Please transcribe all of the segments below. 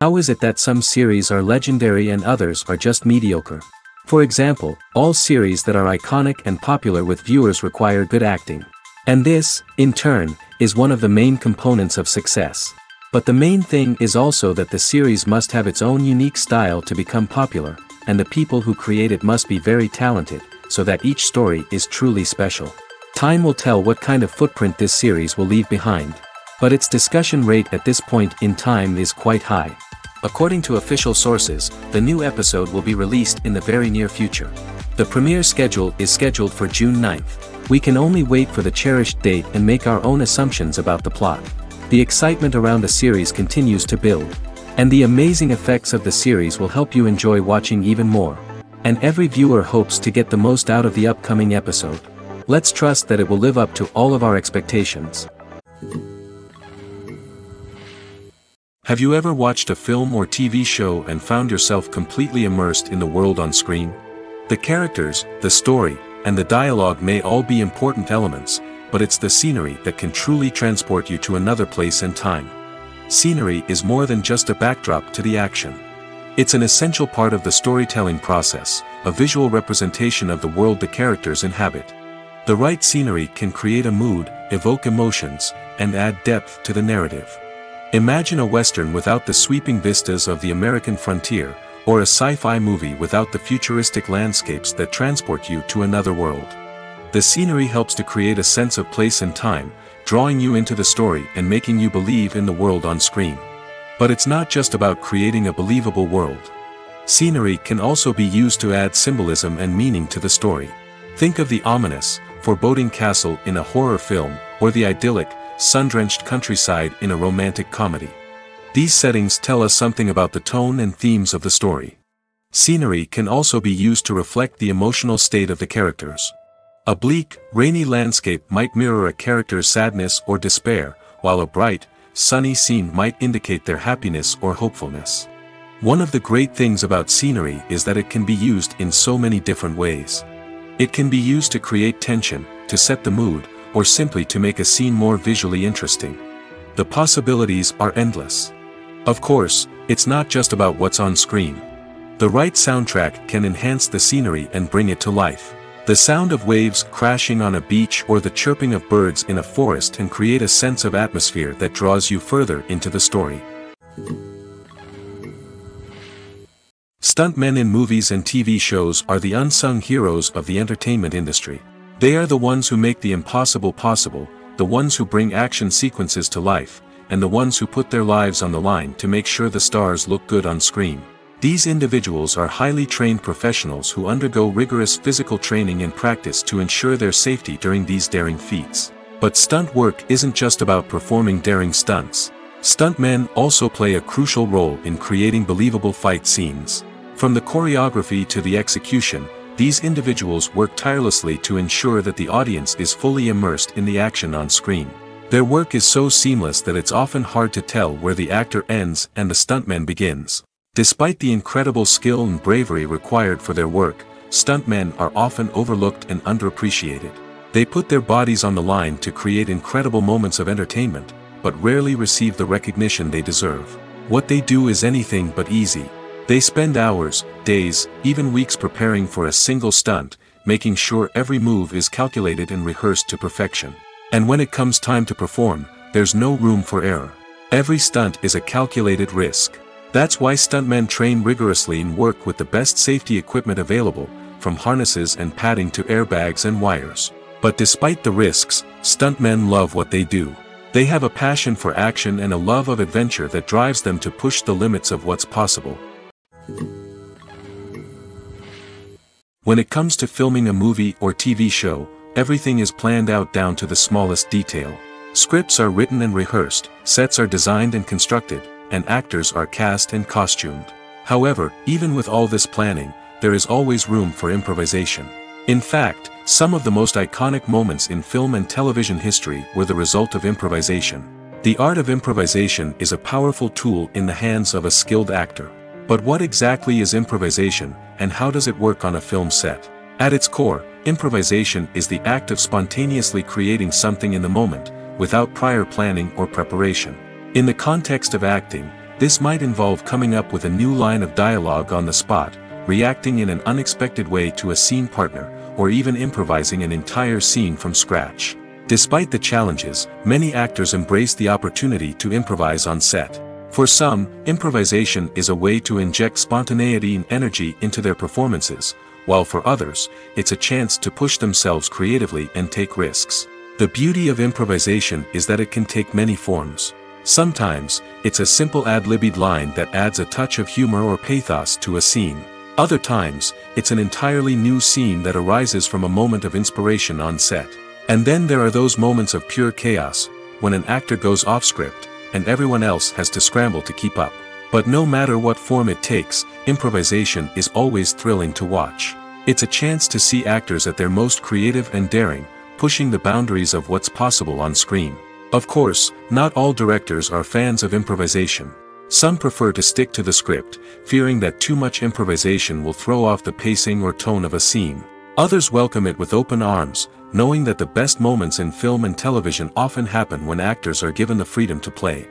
How is it that some series are legendary and others are just mediocre? For example, all series that are iconic and popular with viewers require good acting. And this, in turn, is one of the main components of success. But the main thing is also that the series must have its own unique style to become popular, and the people who create it must be very talented, so that each story is truly special. Time will tell what kind of footprint this series will leave behind. But its discussion rate at this point in time is quite high. According to official sources, the new episode will be released in the very near future. The premiere schedule is scheduled for June 9th. We can only wait for the cherished date and make our own assumptions about the plot. The excitement around the series continues to build. And the amazing effects of the series will help you enjoy watching even more. And every viewer hopes to get the most out of the upcoming episode. Let's trust that it will live up to all of our expectations. Have you ever watched a film or TV show and found yourself completely immersed in the world on screen? The characters, the story, and the dialogue may all be important elements, but it's the scenery that can truly transport you to another place and time. Scenery is more than just a backdrop to the action. It's an essential part of the storytelling process, a visual representation of the world the characters inhabit. The right scenery can create a mood, evoke emotions, and add depth to the narrative. Imagine a western without the sweeping vistas of the American frontier, or a sci-fi movie without the futuristic landscapes that transport you to another world. The scenery helps to create a sense of place and time, drawing you into the story and making you believe in the world on screen. But it's not just about creating a believable world. Scenery can also be used to add symbolism and meaning to the story. Think of the ominous, foreboding castle in a horror film, or the idyllic, sun-drenched countryside in a romantic comedy. These settings tell us something about the tone and themes of the story. Scenery can also be used to reflect the emotional state of the characters. A bleak, rainy landscape might mirror a character's sadness or despair, while a bright, sunny scene might indicate their happiness or hopefulness. One of the great things about scenery is that it can be used in so many different ways. It can be used to create tension, to set the mood, or simply to make a scene more visually interesting. The possibilities are endless. Of course, it's not just about what's on screen. The right soundtrack can enhance the scenery and bring it to life. The sound of waves crashing on a beach or the chirping of birds in a forest can create a sense of atmosphere that draws you further into the story. Stuntmen in movies and TV shows are the unsung heroes of the entertainment industry. They are the ones who make the impossible possible, the ones who bring action sequences to life, and the ones who put their lives on the line to make sure the stars look good on screen. These individuals are highly trained professionals who undergo rigorous physical training and practice to ensure their safety during these daring feats. But stunt work isn't just about performing daring stunts. Stuntmen also play a crucial role in creating believable fight scenes. From the choreography to the execution, these individuals work tirelessly to ensure that the audience is fully immersed in the action on screen. Their work is so seamless that it's often hard to tell where the actor ends and the stuntman begins. Despite the incredible skill and bravery required for their work, stuntmen are often overlooked and underappreciated. They put their bodies on the line to create incredible moments of entertainment, but rarely receive the recognition they deserve. What they do is anything but easy. They spend hours, days, even weeks preparing for a single stunt, making sure every move is calculated and rehearsed to perfection. And when it comes time to perform, there's no room for error. Every stunt is a calculated risk. That's why stuntmen train rigorously and work with the best safety equipment available, from harnesses and padding to airbags and wires. But despite the risks, stuntmen love what they do. They have a passion for action and a love of adventure that drives them to push the limits of what's possible. When it comes to filming a movie or TV show, everything is planned out down to the smallest detail. Scripts are written and rehearsed, sets are designed and constructed, and actors are cast and costumed. However, even with all this planning, there is always room for improvisation. In fact, some of the most iconic moments in film and television history were the result of improvisation. The art of improvisation is a powerful tool in the hands of a skilled actor. But what exactly is improvisation, and how does it work on a film set? At its core, improvisation is the act of spontaneously creating something in the moment, without prior planning or preparation. In the context of acting, This might involve coming up with a new line of dialogue on the spot, reacting in an unexpected way to a scene partner, or even improvising an entire scene from scratch. Despite the challenges, many actors embrace the opportunity to improvise on set. For some, improvisation is a way to inject spontaneity and energy into their performances, while for others, it's a chance to push themselves creatively and take risks. The beauty of improvisation is that it can take many forms. Sometimes, it's a simple ad-libbed line that adds a touch of humor or pathos to a scene. Other times, it's an entirely new scene that arises from a moment of inspiration on set. And then there are those moments of pure chaos, when an actor goes off script, and everyone else has to scramble to keep up. But no matter what form it takes, improvisation is always thrilling to watch. It's a chance to see actors at their most creative and daring, pushing the boundaries of what's possible on screen. Of course, not all directors are fans of improvisation. Some prefer to stick to the script, fearing that too much improvisation will throw off the pacing or tone of a scene. Others welcome it with open arms, knowing that the best moments in film and television often happen when actors are given the freedom to play.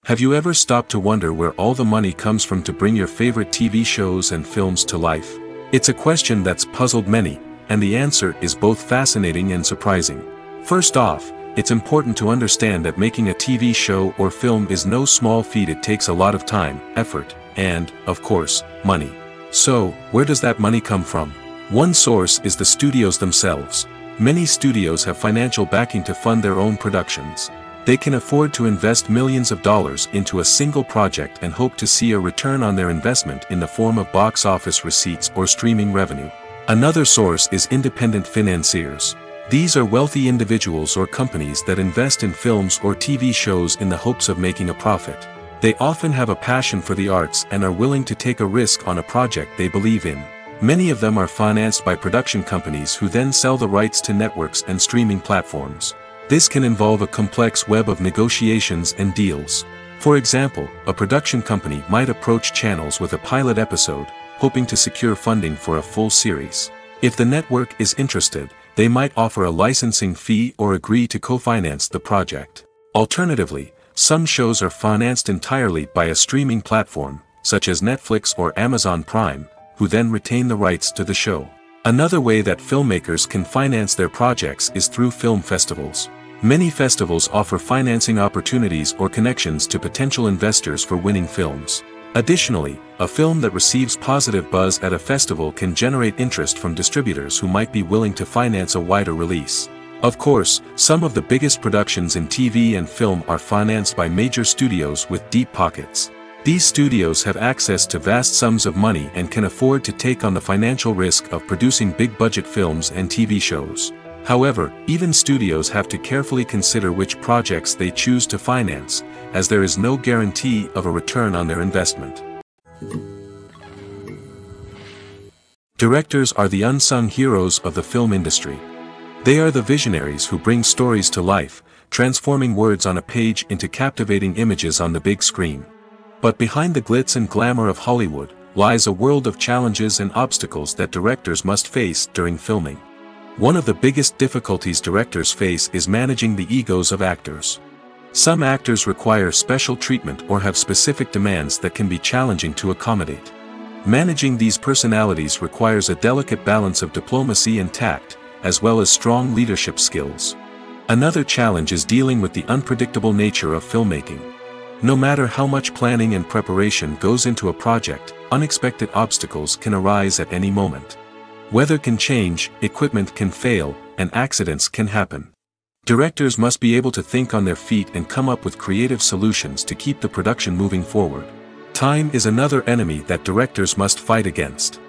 Have you ever stopped to wonder where all the money comes from to bring your favorite TV shows and films to life? It's a question that's puzzled many, and the answer is both fascinating and surprising. First off, it's important to understand that making a TV show or film is no small feat. It takes a lot of time, effort, and, of course, money. So, where does that money come from? One source is the studios themselves. Many studios have financial backing to fund their own productions. They can afford to invest millions of dollars into a single project and hope to see a return on their investment in the form of box office receipts or streaming revenue. Another source is independent financiers. These are wealthy individuals or companies that invest in films or TV shows in the hopes of making a profit. They often have a passion for the arts and are willing to take a risk on a project they believe in. Many of them are financed by production companies who then sell the rights to networks and streaming platforms. This can involve a complex web of negotiations and deals. For example, a production company might approach channels with a pilot episode, hoping to secure funding for a full series. If the network is interested, they might offer a licensing fee or agree to co-finance the project. Alternatively, some shows are financed entirely by a streaming platform, such as Netflix or Amazon Prime, who then retain the rights to the show. Another way that filmmakers can finance their projects is through film festivals. Many festivals offer financing opportunities or connections to potential investors for winning films. Additionally, a film that receives positive buzz at a festival can generate interest from distributors who might be willing to finance a wider release. Of course, some of the biggest productions in TV and film are financed by major studios with deep pockets. These studios have access to vast sums of money and can afford to take on the financial risk of producing big-budget films and TV shows. However, even studios have to carefully consider which projects they choose to finance, as there is no guarantee of a return on their investment. Directors are the unsung heroes of the film industry. They are the visionaries who bring stories to life, transforming words on a page into captivating images on the big screen. But behind the glitz and glamour of Hollywood, lies a world of challenges and obstacles that directors must face during filming. One of the biggest difficulties directors face is managing the egos of actors. Some actors require special treatment or have specific demands that can be challenging to accommodate. Managing these personalities requires a delicate balance of diplomacy and tact, as well as strong leadership skills. Another challenge is dealing with the unpredictable nature of filmmaking. No matter how much planning and preparation goes into a project, unexpected obstacles can arise at any moment. Weather can change, equipment can fail, and accidents can happen. Directors must be able to think on their feet and come up with creative solutions to keep the production moving forward. Time is another enemy that directors must fight against.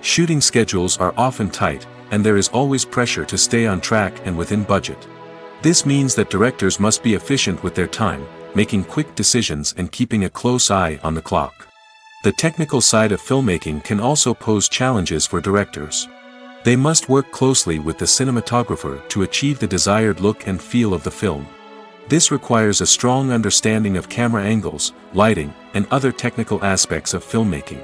Shooting schedules are often tight, and there is always pressure to stay on track and within budget. This means that directors must be efficient with their time, making quick decisions and keeping a close eye on the clock. The technical side of filmmaking can also pose challenges for directors. They must work closely with the cinematographer to achieve the desired look and feel of the film. This requires a strong understanding of camera angles, lighting, and other technical aspects of filmmaking.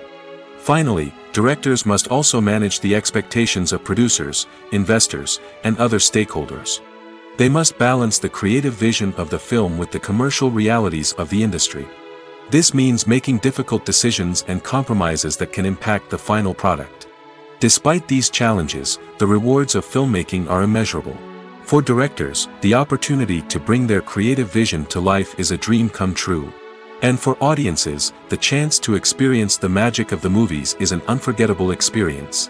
Finally, directors must also manage the expectations of producers, investors, and other stakeholders. They must balance the creative vision of the film with the commercial realities of the industry. This means making difficult decisions and compromises that can impact the final product. Despite these challenges, the rewards of filmmaking are immeasurable. For directors, the opportunity to bring their creative vision to life is a dream come true. And for audiences, the chance to experience the magic of the movies is an unforgettable experience.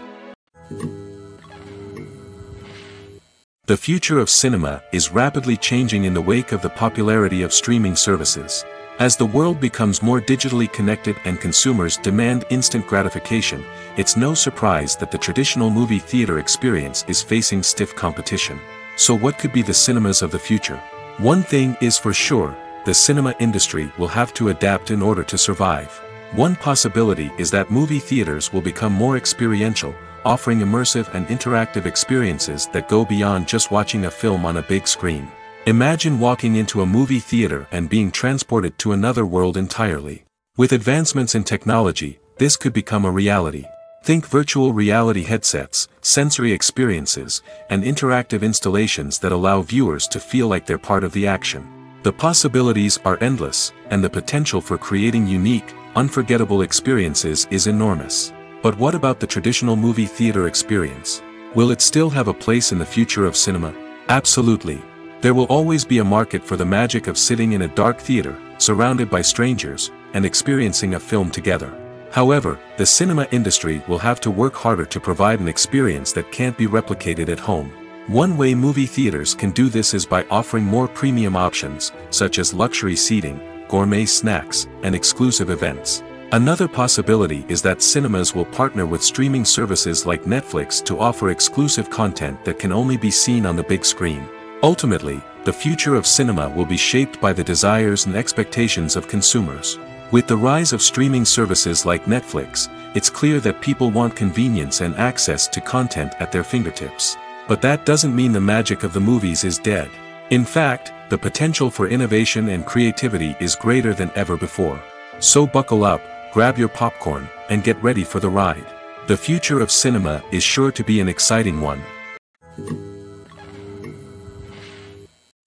The future of cinema is rapidly changing in the wake of the popularity of streaming services. As the world becomes more digitally connected and consumers demand instant gratification, it's no surprise that the traditional movie theater experience is facing stiff competition. So what could be the cinemas of the future? One thing is for sure, the cinema industry will have to adapt in order to survive. One possibility is that movie theaters will become more experiential, offering immersive and interactive experiences that go beyond just watching a film on a big screen. Imagine walking into a movie theater and being transported to another world entirely. With advancements in technology, this could become a reality. Think virtual reality headsets, sensory experiences, and interactive installations that allow viewers to feel like they're part of the action. The possibilities are endless, and the potential for creating unique, unforgettable experiences is enormous. But what about the traditional movie theater experience? Will it still have a place in the future of cinema? Absolutely. There will always be a market for the magic of sitting in a dark theater, surrounded by strangers, and experiencing a film together. However, the cinema industry will have to work harder to provide an experience that can't be replicated at home. One way movie theaters can do this is by offering more premium options, such as luxury seating, gourmet snacks, and exclusive events. Another possibility is that cinemas will partner with streaming services like Netflix to offer exclusive content that can only be seen on the big screen. Ultimately, the future of cinema will be shaped by the desires and expectations of consumers. With the rise of streaming services like Netflix, it's clear that people want convenience and access to content at their fingertips. But that doesn't mean the magic of the movies is dead. In fact, the potential for innovation and creativity is greater than ever before. So buckle up, grab your popcorn, and get ready for the ride. The future of cinema is sure to be an exciting one.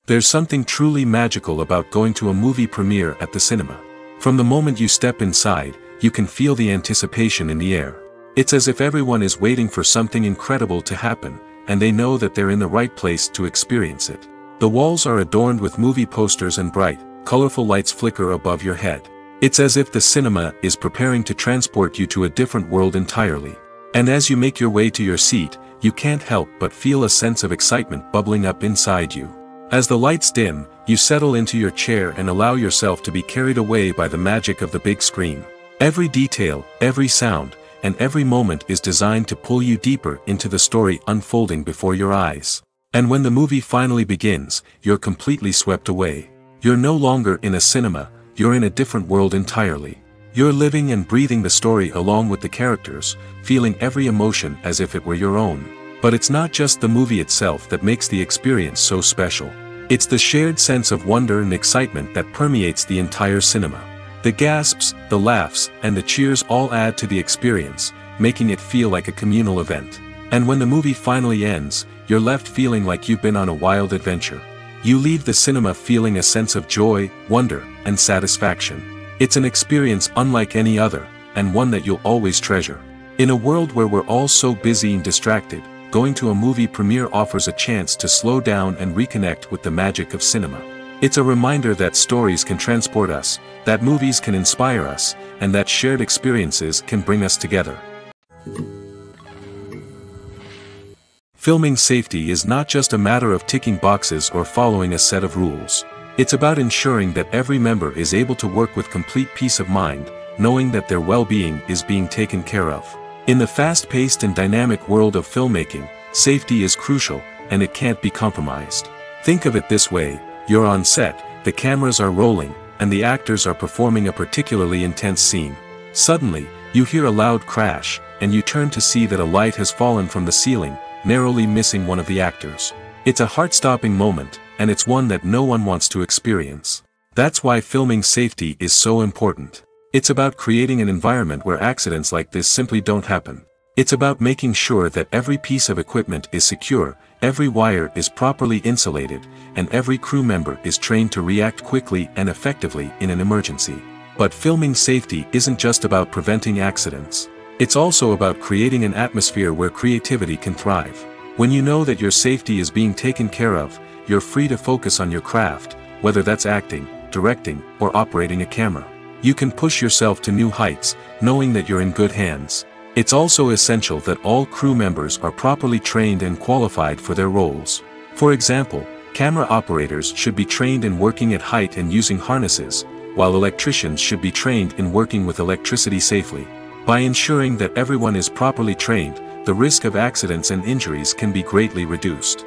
There's something truly magical about going to a movie premiere at the cinema. From the moment you step inside, you can feel the anticipation in the air. It's as if everyone is waiting for something incredible to happen, and they know that they're in the right place to experience it. The walls are adorned with movie posters and bright, colorful lights flicker above your head. It's as if the cinema is preparing to transport you to a different world entirely. And as you make your way to your seat, you can't help but feel a sense of excitement bubbling up inside you. As the lights dim, you settle into your chair and allow yourself to be carried away by the magic of the big screen. Every detail, every sound, and every moment is designed to pull you deeper into the story unfolding before your eyes. And when the movie finally begins, you're completely swept away. You're no longer in a cinema, you're in a different world entirely. You're living and breathing the story along with the characters, feeling every emotion as if it were your own. But it's not just the movie itself that makes the experience so special. It's the shared sense of wonder and excitement that permeates the entire cinema. The gasps, the laughs, and the cheers all add to the experience, making it feel like a communal event. And when the movie finally ends, you're left feeling like you've been on a wild adventure. You leave the cinema feeling a sense of joy, wonder, and satisfaction. It's an experience unlike any other, and one that you'll always treasure. In a world where we're all so busy and distracted, going to a movie premiere offers a chance to slow down and reconnect with the magic of cinema. It's a reminder that stories can transport us, that movies can inspire us, and that shared experiences can bring us together. Filming safety is not just a matter of ticking boxes or following a set of rules. It's about ensuring that every member is able to work with complete peace of mind, knowing that their well-being is being taken care of. In the fast-paced and dynamic world of filmmaking, safety is crucial, and it can't be compromised. Think of it this way, you're on set, the cameras are rolling, and the actors are performing a particularly intense scene. Suddenly, you hear a loud crash, and you turn to see that a light has fallen from the ceiling, narrowly missing one of the actors. It's a heart-stopping moment, and it's one that no one wants to experience. That's why filming safety is so important. It's about creating an environment where accidents like this simply don't happen. It's about making sure that every piece of equipment is secure, every wire is properly insulated, and every crew member is trained to react quickly and effectively in an emergency. But filming safety isn't just about preventing accidents. It's also about creating an atmosphere where creativity can thrive. When you know that your safety is being taken care of, you're free to focus on your craft, whether that's acting, directing, or operating a camera. You can push yourself to new heights, knowing that you're in good hands. It's also essential that all crew members are properly trained and qualified for their roles. For example, camera operators should be trained in working at height and using harnesses, while electricians should be trained in working with electricity safely. By ensuring that everyone is properly trained, the risk of accidents and injuries can be greatly reduced.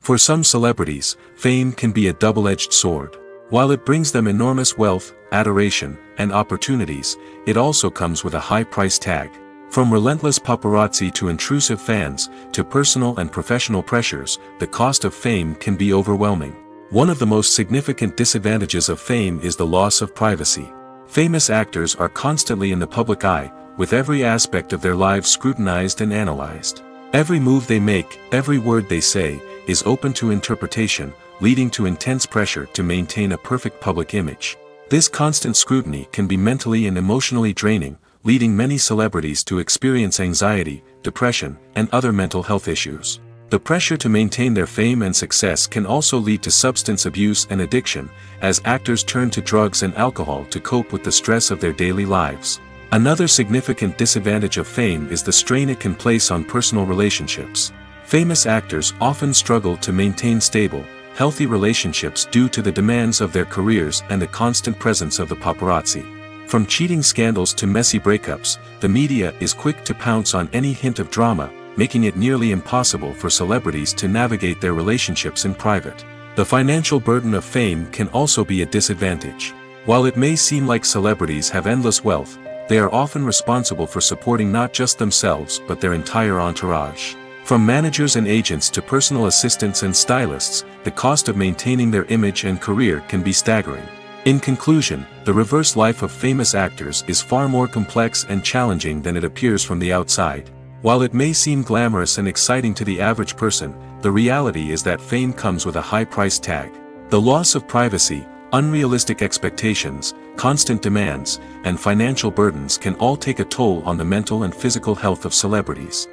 For some celebrities, fame can be a double-edged sword. While it brings them enormous wealth, adoration, and opportunities, it also comes with a high price tag. From relentless paparazzi to intrusive fans, to personal and professional pressures, the cost of fame can be overwhelming. One of the most significant disadvantages of fame is the loss of privacy. Famous actors are constantly in the public eye, with every aspect of their lives scrutinized and analyzed. Every move they make, every word they say, is open to interpretation, leading to intense pressure to maintain a perfect public image. This constant scrutiny can be mentally and emotionally draining, leading many celebrities to experience anxiety, depression, and other mental health issues. The pressure to maintain their fame and success can also lead to substance abuse and addiction, as actors turn to drugs and alcohol to cope with the stress of their daily lives. Another significant disadvantage of fame is the strain it can place on personal relationships. Famous actors often struggle to maintain stable, healthy relationships due to the demands of their careers and the constant presence of the paparazzi. From cheating scandals to messy breakups, the media is quick to pounce on any hint of drama, making it nearly impossible for celebrities to navigate their relationships in private. The financial burden of fame can also be a disadvantage. While it may seem like celebrities have endless wealth, they are often responsible for supporting not just themselves but their entire entourage. From managers and agents to personal assistants and stylists, the cost of maintaining their image and career can be staggering. In conclusion, the reverse life of famous actors is far more complex and challenging than it appears from the outside. While it may seem glamorous and exciting to the average person, the reality is that fame comes with a high price tag. The loss of privacy, unrealistic expectations, constant demands, and financial burdens can all take a toll on the mental and physical health of celebrities.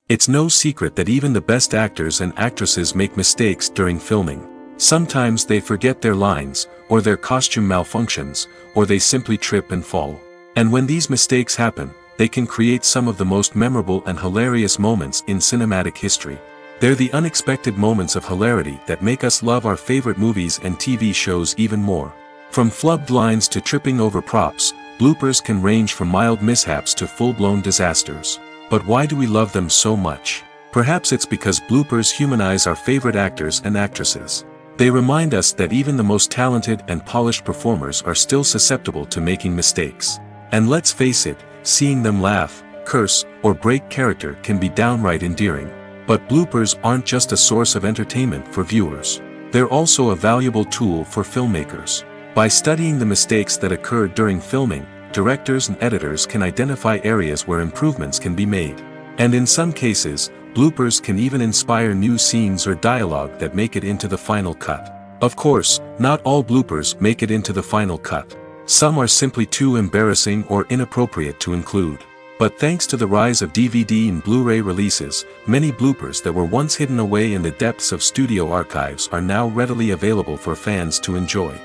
It's no secret that even the best actors and actresses make mistakes during filming. Sometimes they forget their lines, or their costume malfunctions, or they simply trip and fall. And when these mistakes happen, they can create some of the most memorable and hilarious moments in cinematic history. They're the unexpected moments of hilarity that make us love our favorite movies and TV shows even more. From flubbed lines to tripping over props, bloopers can range from mild mishaps to full-blown disasters. But why do we love them so much? Perhaps it's because bloopers humanize our favorite actors and actresses. They remind us that even the most talented and polished performers are still susceptible to making mistakes. And let's face it, seeing them laugh, curse, or break character can be downright endearing. But bloopers aren't just a source of entertainment for viewers. They're also a valuable tool for filmmakers. By studying the mistakes that occurred during filming, directors and editors can identify areas where improvements can be made. And in some cases, bloopers can even inspire new scenes or dialogue that make it into the final cut. Of course, not all bloopers make it into the final cut. Some are simply too embarrassing or inappropriate to include. But thanks to the rise of DVD and Blu-ray releases, many bloopers that were once hidden away in the depths of studio archives are now readily available for fans to enjoy.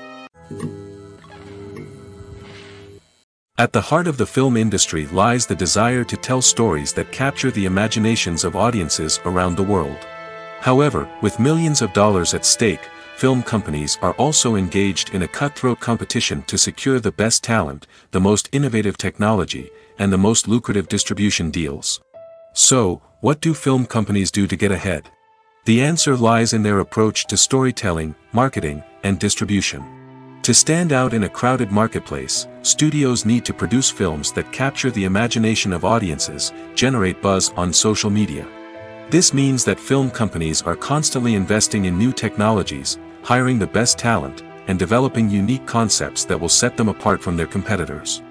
At the heart of the film industry lies the desire to tell stories that capture the imaginations of audiences around the world. However, with millions of dollars at stake, film companies are also engaged in a cutthroat competition to secure the best talent, the most innovative technology, and the most lucrative distribution deals. So, what do film companies do to get ahead? The answer lies in their approach to storytelling, marketing, and distribution. To stand out in a crowded marketplace, studios need to produce films that capture the imagination of audiences, generate buzz on social media. This means that film companies are constantly investing in new technologies, hiring the best talent, and developing unique concepts that will set them apart from their competitors.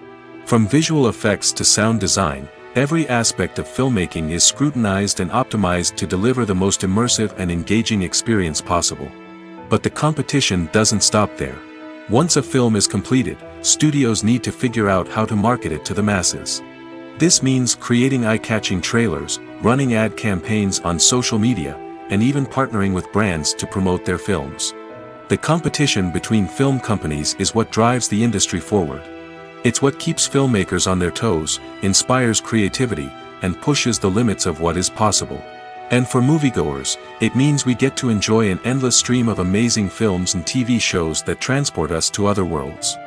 From visual effects to sound design, every aspect of filmmaking is scrutinized and optimized to deliver the most immersive and engaging experience possible. But the competition doesn't stop there. Once a film is completed, studios need to figure out how to market it to the masses. This means creating eye-catching trailers, running ad campaigns on social media, and even partnering with brands to promote their films. The competition between film companies is what drives the industry forward. It's what keeps filmmakers on their toes, inspires creativity, and pushes the limits of what is possible. And for moviegoers, it means we get to enjoy an endless stream of amazing films and TV shows that transport us to other worlds.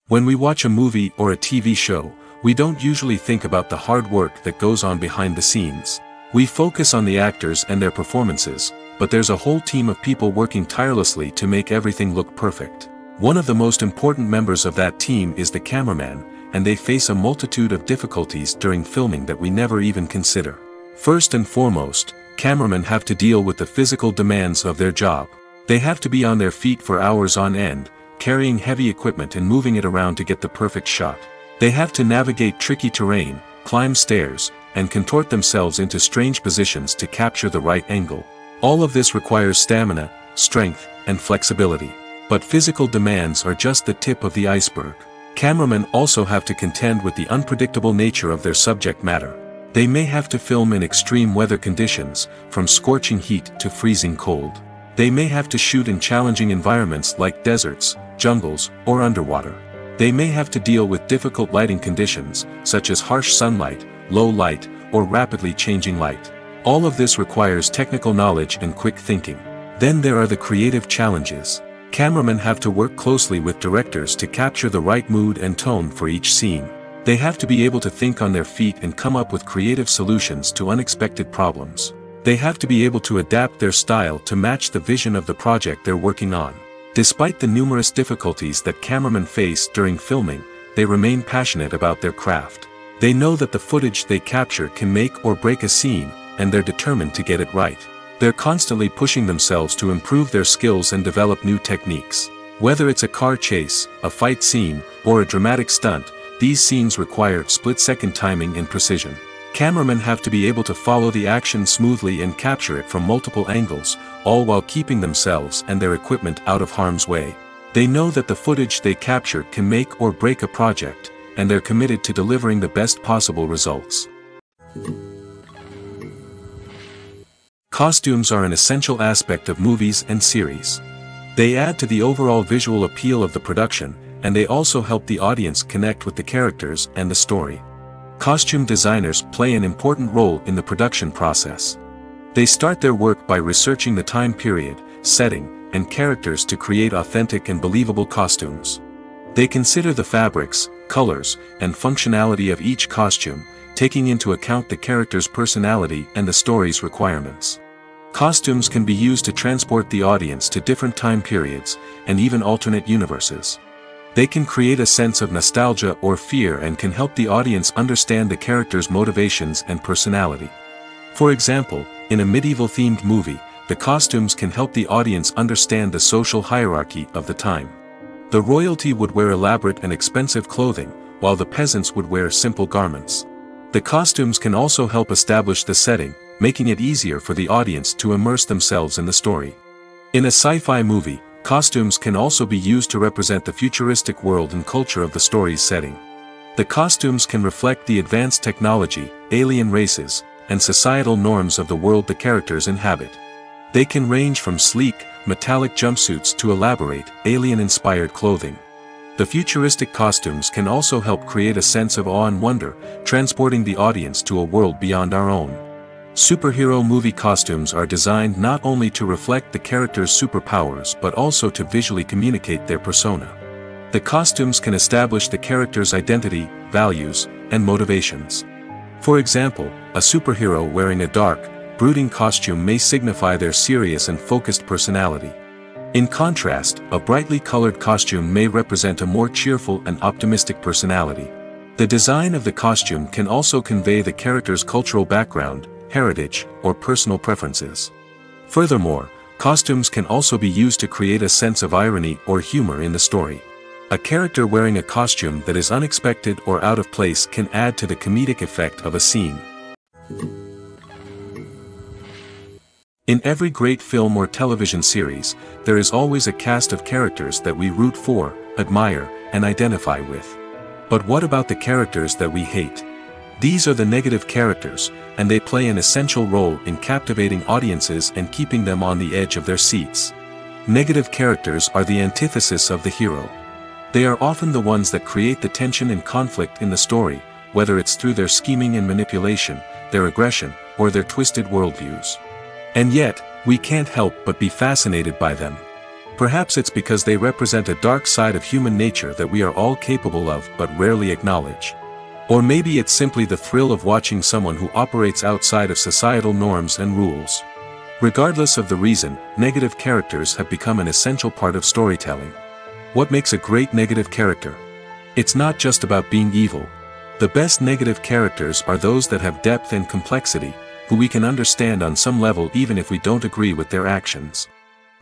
When we watch a movie or a TV show, we don't usually think about the hard work that goes on behind the scenes. We focus on the actors and their performances, but there's a whole team of people working tirelessly to make everything look perfect. One of the most important members of that team is the cameraman, and they face a multitude of difficulties during filming that we never even consider. First and foremost, cameramen have to deal with the physical demands of their job. They have to be on their feet for hours on end, carrying heavy equipment and moving it around to get the perfect shot. They have to navigate tricky terrain, climb stairs, and contort themselves into strange positions to capture the right angle. All of this requires stamina, strength, and flexibility. But physical demands are just the tip of the iceberg. Cameramen also have to contend with the unpredictable nature of their subject matter. They may have to film in extreme weather conditions, from scorching heat to freezing cold. They may have to shoot in challenging environments like deserts, jungles, or underwater. They may have to deal with difficult lighting conditions, such as harsh sunlight, low light, or rapidly changing light. All of this requires technical knowledge and quick thinking. Then there are the creative challenges. Cameramen have to work closely with directors to capture the right mood and tone for each scene. They have to be able to think on their feet and come up with creative solutions to unexpected problems. They have to be able to adapt their style to match the vision of the project they're working on. Despite the numerous difficulties that cameramen face during filming, they remain passionate about their craft. They know that the footage they capture can make or break a scene, and they're determined to get it right. They're constantly pushing themselves to improve their skills and develop new techniques. Whether it's a car chase, a fight scene, or a dramatic stunt, these scenes require split-second timing and precision. Cameramen have to be able to follow the action smoothly and capture it from multiple angles, all while keeping themselves and their equipment out of harm's way. They know that the footage they capture can make or break a project, and they're committed to delivering the best possible results. Costumes are an essential aspect of movies and series. They add to the overall visual appeal of the production, and they also help the audience connect with the characters and the story. Costume designers play an important role in the production process. They start their work by researching the time period, setting, and characters to create authentic and believable costumes. They consider the fabrics, colors, and functionality of each costume, taking into account the character's personality and the story's requirements. Costumes can be used to transport the audience to different time periods, and even alternate universes. They can create a sense of nostalgia or fear and can help the audience understand the character's motivations and personality. For example, in a medieval-themed movie, the costumes can help the audience understand the social hierarchy of the time. The royalty would wear elaborate and expensive clothing, while the peasants would wear simple garments. The costumes can also help establish the setting, making it easier for the audience to immerse themselves in the story. In a sci-fi movie, costumes can also be used to represent the futuristic world and culture of the story's setting. The costumes can reflect the advanced technology, alien races, and societal norms of the world the characters inhabit. They can range from sleek, metallic jumpsuits to elaborate, alien-inspired clothing. The futuristic costumes can also help create a sense of awe and wonder, transporting the audience to a world beyond our own. Superhero movie costumes are designed not only to reflect the character's superpowers but also to visually communicate their persona. The costumes can establish the character's identity, values, and motivations. For example, a superhero wearing a dark, brooding costume may signify their serious and focused personality. In contrast, a brightly colored costume may represent a more cheerful and optimistic personality. The design of the costume can also convey the character's cultural background, heritage, or personal preferences. Furthermore, Costumes can also be used to create a sense of irony or humor in the story. A character wearing a costume that is unexpected or out of place can add to the comedic effect of a scene. In every great film or television series, there is always a cast of characters that we root for, admire, and identify with. But what about the characters that we hate? These are the negative characters, and they play an essential role in captivating audiences and keeping them on the edge of their seats. Negative characters are the antithesis of the hero. They are often the ones that create the tension and conflict in the story, whether it's through their scheming and manipulation, their aggression, or their twisted worldviews. And yet, we can't help but be fascinated by them. Perhaps it's because they represent a dark side of human nature that we are all capable of but rarely acknowledge. Or maybe it's simply the thrill of watching someone who operates outside of societal norms and rules. Regardless of the reason, negative characters have become an essential part of storytelling. What makes a great negative character? It's not just about being evil. The best negative characters are those that have depth and complexity, who we can understand on some level even if we don't agree with their actions.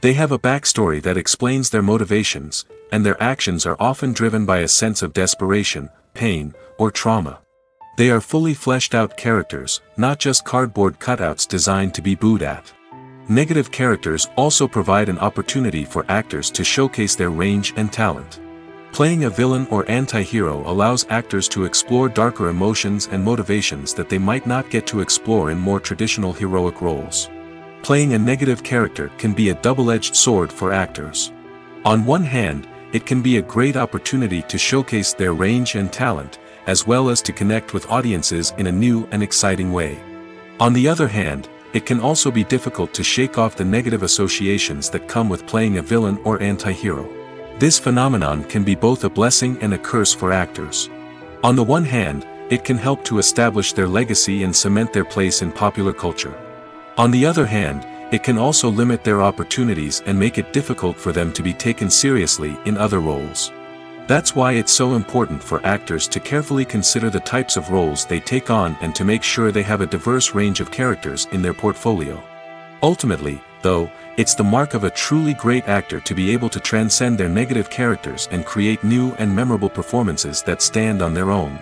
They have a backstory that explains their motivations, and their actions are often driven by a sense of desperation, pain, or trauma. They are fully fleshed out characters, not just cardboard cutouts designed to be booed at. Negative characters also provide an opportunity for actors to showcase their range and talent. Playing a villain or anti-hero allows actors to explore darker emotions and motivations that they might not get to explore in more traditional heroic roles. Playing a negative character can be a double-edged sword for actors. On one hand, it can be a great opportunity to showcase their range and talent, as well as to connect with audiences in a new and exciting way. On the other hand, it can also be difficult to shake off the negative associations that come with playing a villain or anti-hero. This phenomenon can be both a blessing and a curse for actors. On the one hand, it can help to establish their legacy and cement their place in popular culture. On the other hand, it can also limit their opportunities and make it difficult for them to be taken seriously in other roles. That's why it's so important for actors to carefully consider the types of roles they take on and to make sure they have a diverse range of characters in their portfolio. Ultimately, though, it's the mark of a truly great actor to be able to transcend their negative characters and create new and memorable performances that stand on their own.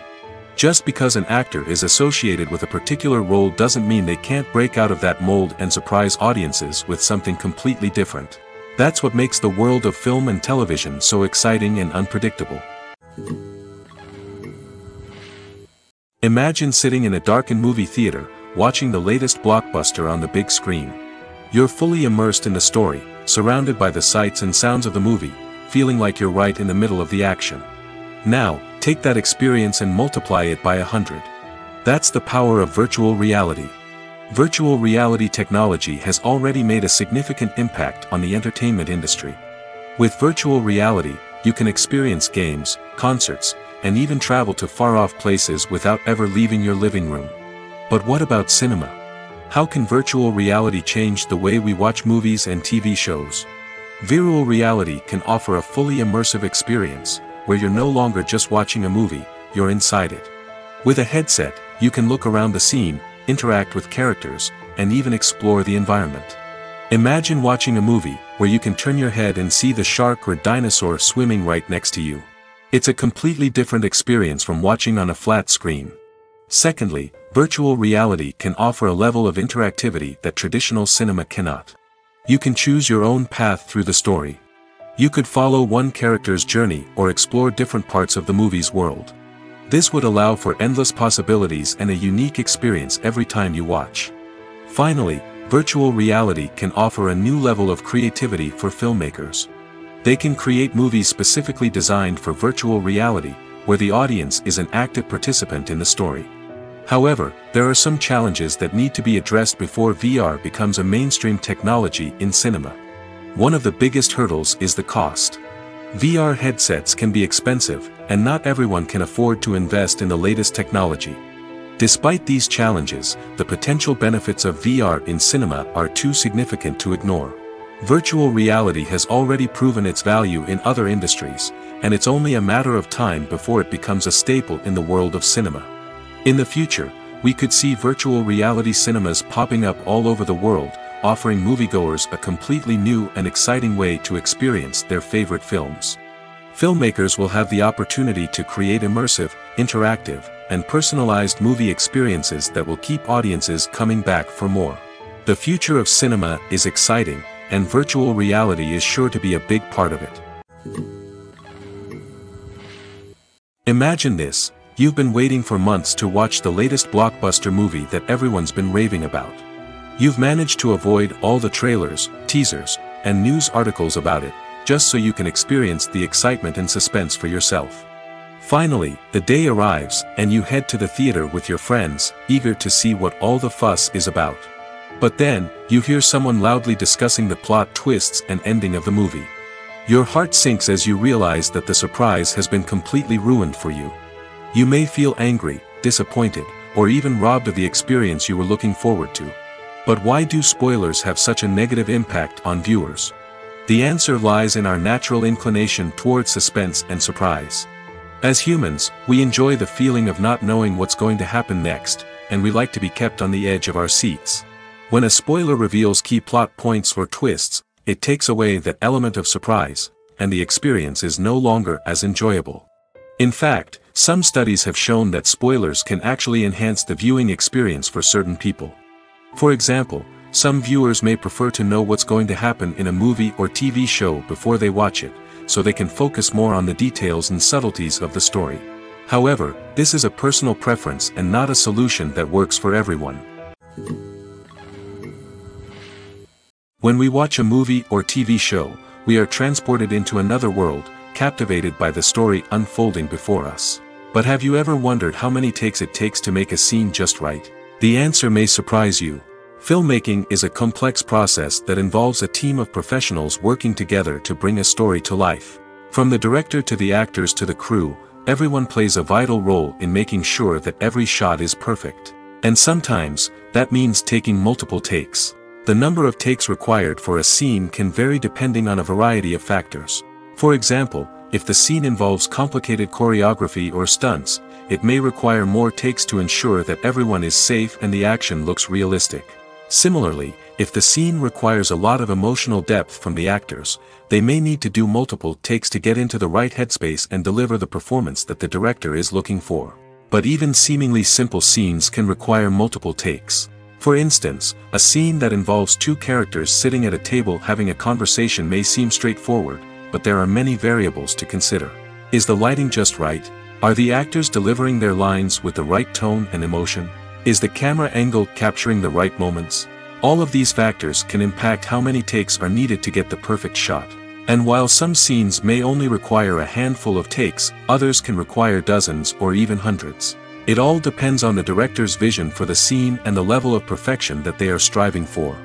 Just because an actor is associated with a particular role doesn't mean they can't break out of that mold and surprise audiences with something completely different. That's what makes the world of film and television so exciting and unpredictable. Imagine sitting in a darkened movie theater, watching the latest blockbuster on the big screen. You're fully immersed in the story, surrounded by the sights and sounds of the movie, feeling like you're right in the middle of the action. Now, take that experience and multiply it by 100. That's the power of virtual reality. Virtual reality technology has already made a significant impact on the entertainment industry. With virtual reality, you can experience games, concerts, and even travel to far-off places without ever leaving your living room. But what about cinema? How can virtual reality change the way we watch movies and TV shows? Virtual reality can offer a fully immersive experience, where you're no longer just watching a movie, you're inside it. With a headset, you can look around the scene, interact with characters, and even explore the environment. Imagine watching a movie where you can turn your head and see the shark or dinosaur swimming right next to you. It's a completely different experience from watching on a flat screen. Secondly, virtual reality can offer a level of interactivity that traditional cinema cannot. You can choose your own path through the story. You could follow one character's journey or explore different parts of the movie's world. This would allow for endless possibilities and a unique experience every time you watch. Finally, virtual reality can offer a new level of creativity for filmmakers. They can create movies specifically designed for virtual reality, where the audience is an active participant in the story. However, there are some challenges that need to be addressed before VR becomes a mainstream technology in cinema. One of the biggest hurdles is the cost. VR headsets can be expensive, and not everyone can afford to invest in the latest technology. Despite these challenges, the potential benefits of VR in cinema are too significant to ignore. Virtual reality has already proven its value in other industries, and it's only a matter of time before it becomes a staple in the world of cinema. In the future, we could see virtual reality cinemas popping up all over the world, offering moviegoers a completely new and exciting way to experience their favorite films. Filmmakers will have the opportunity to create immersive, interactive, and personalized movie experiences that will keep audiences coming back for more. The future of cinema is exciting, and virtual reality is sure to be a big part of it. Imagine this: you've been waiting for months to watch the latest blockbuster movie that everyone's been raving about. You've managed to avoid all the trailers, teasers, and news articles about it, just so you can experience the excitement and suspense for yourself. Finally, the day arrives, and you head to the theater with your friends, eager to see what all the fuss is about. But then, you hear someone loudly discussing the plot twists and ending of the movie. Your heart sinks as you realize that the surprise has been completely ruined for you. You may feel angry, disappointed, or even robbed of the experience you were looking forward to. But why do spoilers have such a negative impact on viewers? The answer lies in our natural inclination towards suspense and surprise. As humans, we enjoy the feeling of not knowing what's going to happen next, and we like to be kept on the edge of our seats. When a spoiler reveals key plot points or twists, it takes away that element of surprise, and the experience is no longer as enjoyable. In fact, some studies have shown that spoilers can actually enhance the viewing experience for certain people. For example, some viewers may prefer to know what's going to happen in a movie or TV show before they watch it, so they can focus more on the details and subtleties of the story. However, this is a personal preference and not a solution that works for everyone. When we watch a movie or TV show, we are transported into another world, captivated by the story unfolding before us. But have you ever wondered how many takes it takes to make a scene just right? The answer may surprise you. Filmmaking is a complex process that involves a team of professionals working together to bring a story to life. From the director to the actors to the crew, everyone plays a vital role in making sure that every shot is perfect. And sometimes, that means taking multiple takes. The number of takes required for a scene can vary depending on a variety of factors. For example, if the scene involves complicated choreography or stunts, it may require more takes to ensure that everyone is safe and the action looks realistic. Similarly, if the scene requires a lot of emotional depth from the actors, they may need to do multiple takes to get into the right headspace and deliver the performance that the director is looking for. But even seemingly simple scenes can require multiple takes. For instance, a scene that involves two characters sitting at a table having a conversation may seem straightforward, but there are many variables to consider. Is the lighting just right? Are the actors delivering their lines with the right tone and emotion? Is the camera angle capturing the right moments? All of these factors can impact how many takes are needed to get the perfect shot. And while some scenes may only require a handful of takes, others can require dozens or even hundreds. It all depends on the director's vision for the scene and the level of perfection that they are striving for.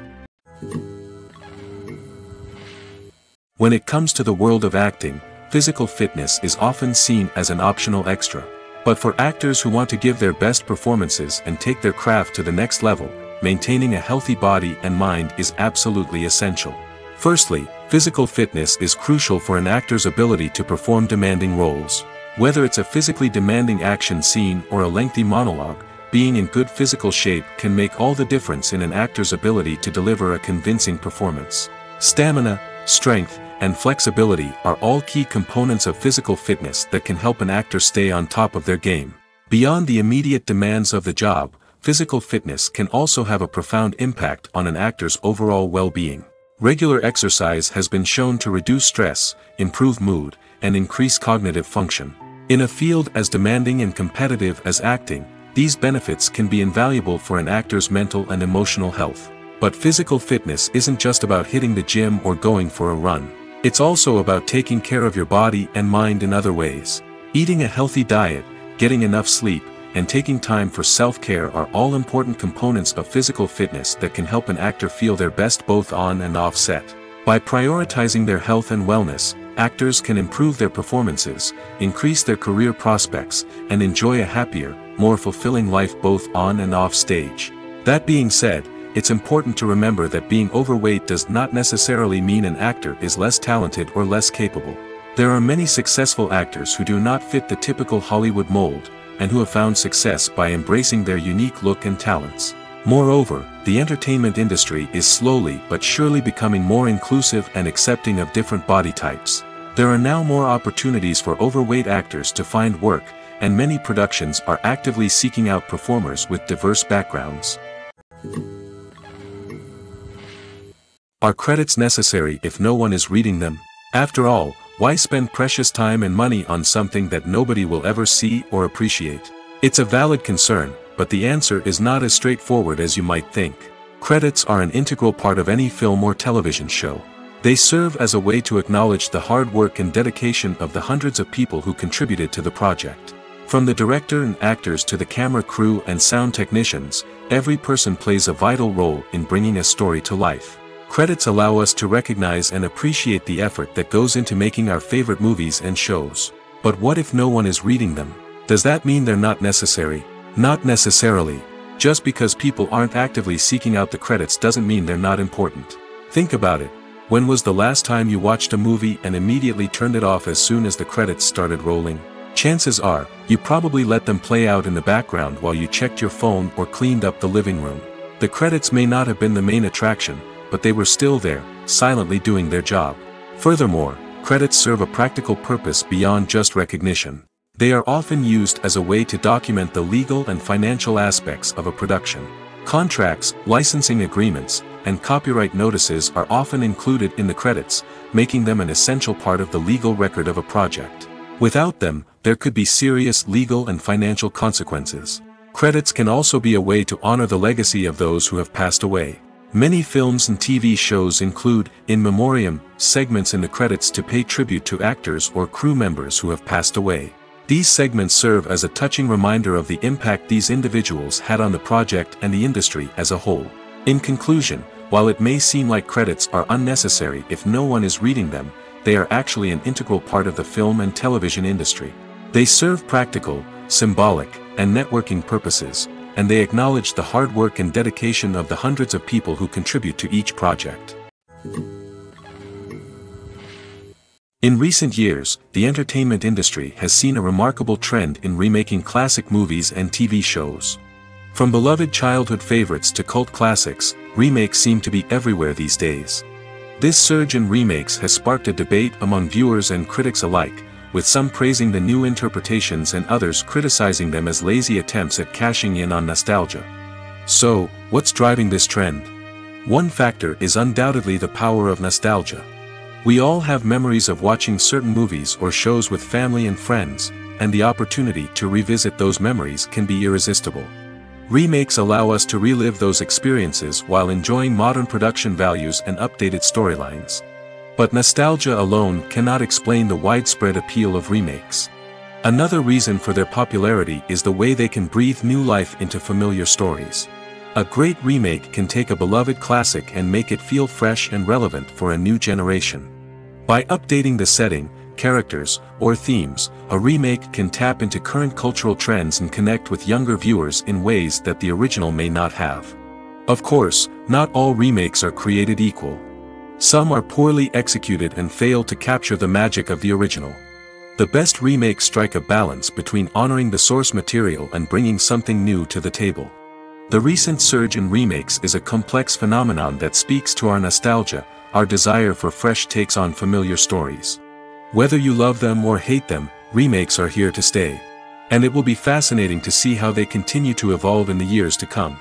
When it comes to the world of acting, physical fitness is often seen as an optional extra. But for actors who want to give their best performances and take their craft to the next level, maintaining a healthy body and mind is absolutely essential. Firstly, physical fitness is crucial for an actor's ability to perform demanding roles. Whether it's a physically demanding action scene or a lengthy monologue, being in good physical shape can make all the difference in an actor's ability to deliver a convincing performance. Stamina, strength, and flexibility are all key components of physical fitness that can help an actor stay on top of their game. Beyond the immediate demands of the job, physical fitness can also have a profound impact on an actor's overall well-being. Regular exercise has been shown to reduce stress, improve mood, and increase cognitive function. In a field as demanding and competitive as acting, these benefits can be invaluable for an actor's mental and emotional health. But physical fitness isn't just about hitting the gym or going for a run. It's also about taking care of your body and mind in other ways. Eating a healthy diet, getting enough sleep, and taking time for self-care are all important components of physical fitness that can help an actor feel their best both on and off set. By prioritizing their health and wellness, actors can improve their performances, increase their career prospects, and enjoy a happier, more fulfilling life both on and off stage. That being said, it's important to remember that being overweight does not necessarily mean an actor is less talented or less capable. There are many successful actors who do not fit the typical Hollywood mold, and who have found success by embracing their unique look and talents. Moreover, the entertainment industry is slowly but surely becoming more inclusive and accepting of different body types. There are now more opportunities for overweight actors to find work, and many productions are actively seeking out performers with diverse backgrounds. Are credits necessary if no one is reading them? After all, why spend precious time and money on something that nobody will ever see or appreciate? It's a valid concern, but the answer is not as straightforward as you might think. Credits are an integral part of any film or television show. They serve as a way to acknowledge the hard work and dedication of the hundreds of people who contributed to the project. From the director and actors to the camera crew and sound technicians, every person plays a vital role in bringing a story to life. Credits allow us to recognize and appreciate the effort that goes into making our favorite movies and shows. But what if no one is reading them? Does that mean they're not necessary? Not necessarily. Just because people aren't actively seeking out the credits doesn't mean they're not important. Think about it. When was the last time you watched a movie and immediately turned it off as soon as the credits started rolling? Chances are, you probably let them play out in the background while you checked your phone or cleaned up the living room. The credits may not have been the main attraction, but they were still there, silently doing their job. Furthermore, credits serve a practical purpose beyond just recognition. They are often used as a way to document the legal and financial aspects of a production. Contracts, licensing agreements, and copyright notices are often included in the credits, making them an essential part of the legal record of a project. Without them, there could be serious legal and financial consequences. Credits can also be a way to honor the legacy of those who have passed away. Many films and TV shows include, in memoriam, segments in the credits to pay tribute to actors or crew members who have passed away. These segments serve as a touching reminder of the impact these individuals had on the project and the industry as a whole. In conclusion, while it may seem like credits are unnecessary if no one is reading them, they are actually an integral part of the film and television industry. They serve practical, symbolic, and networking purposes, and they acknowledge the hard work and dedication of the hundreds of people who contribute to each project. In recent years, the entertainment industry has seen a remarkable trend in remaking classic movies and TV shows. From beloved childhood favorites to cult classics, remakes seem to be everywhere these days. This surge in remakes has sparked a debate among viewers and critics alike, with some praising the new interpretations and others criticizing them as lazy attempts at cashing in on nostalgia. So, what's driving this trend? One factor is undoubtedly the power of nostalgia. We all have memories of watching certain movies or shows with family and friends, and the opportunity to revisit those memories can be irresistible. Remakes allow us to relive those experiences while enjoying modern production values and updated storylines. But nostalgia alone cannot explain the widespread appeal of remakes. Another reason for their popularity is the way they can breathe new life into familiar stories. A great remake can take a beloved classic and make it feel fresh and relevant for a new generation. By updating the setting, characters, or themes, a remake can tap into current cultural trends and connect with younger viewers in ways that the original may not have. Of course, not all remakes are created equal. Some are poorly executed and fail to capture the magic of the original. The best remakes strike a balance between honoring the source material and bringing something new to the table. The recent surge in remakes is a complex phenomenon that speaks to our nostalgia, our desire for fresh takes on familiar stories. Whether you love them or hate them, remakes are here to stay. And it will be fascinating to see how they continue to evolve in the years to come.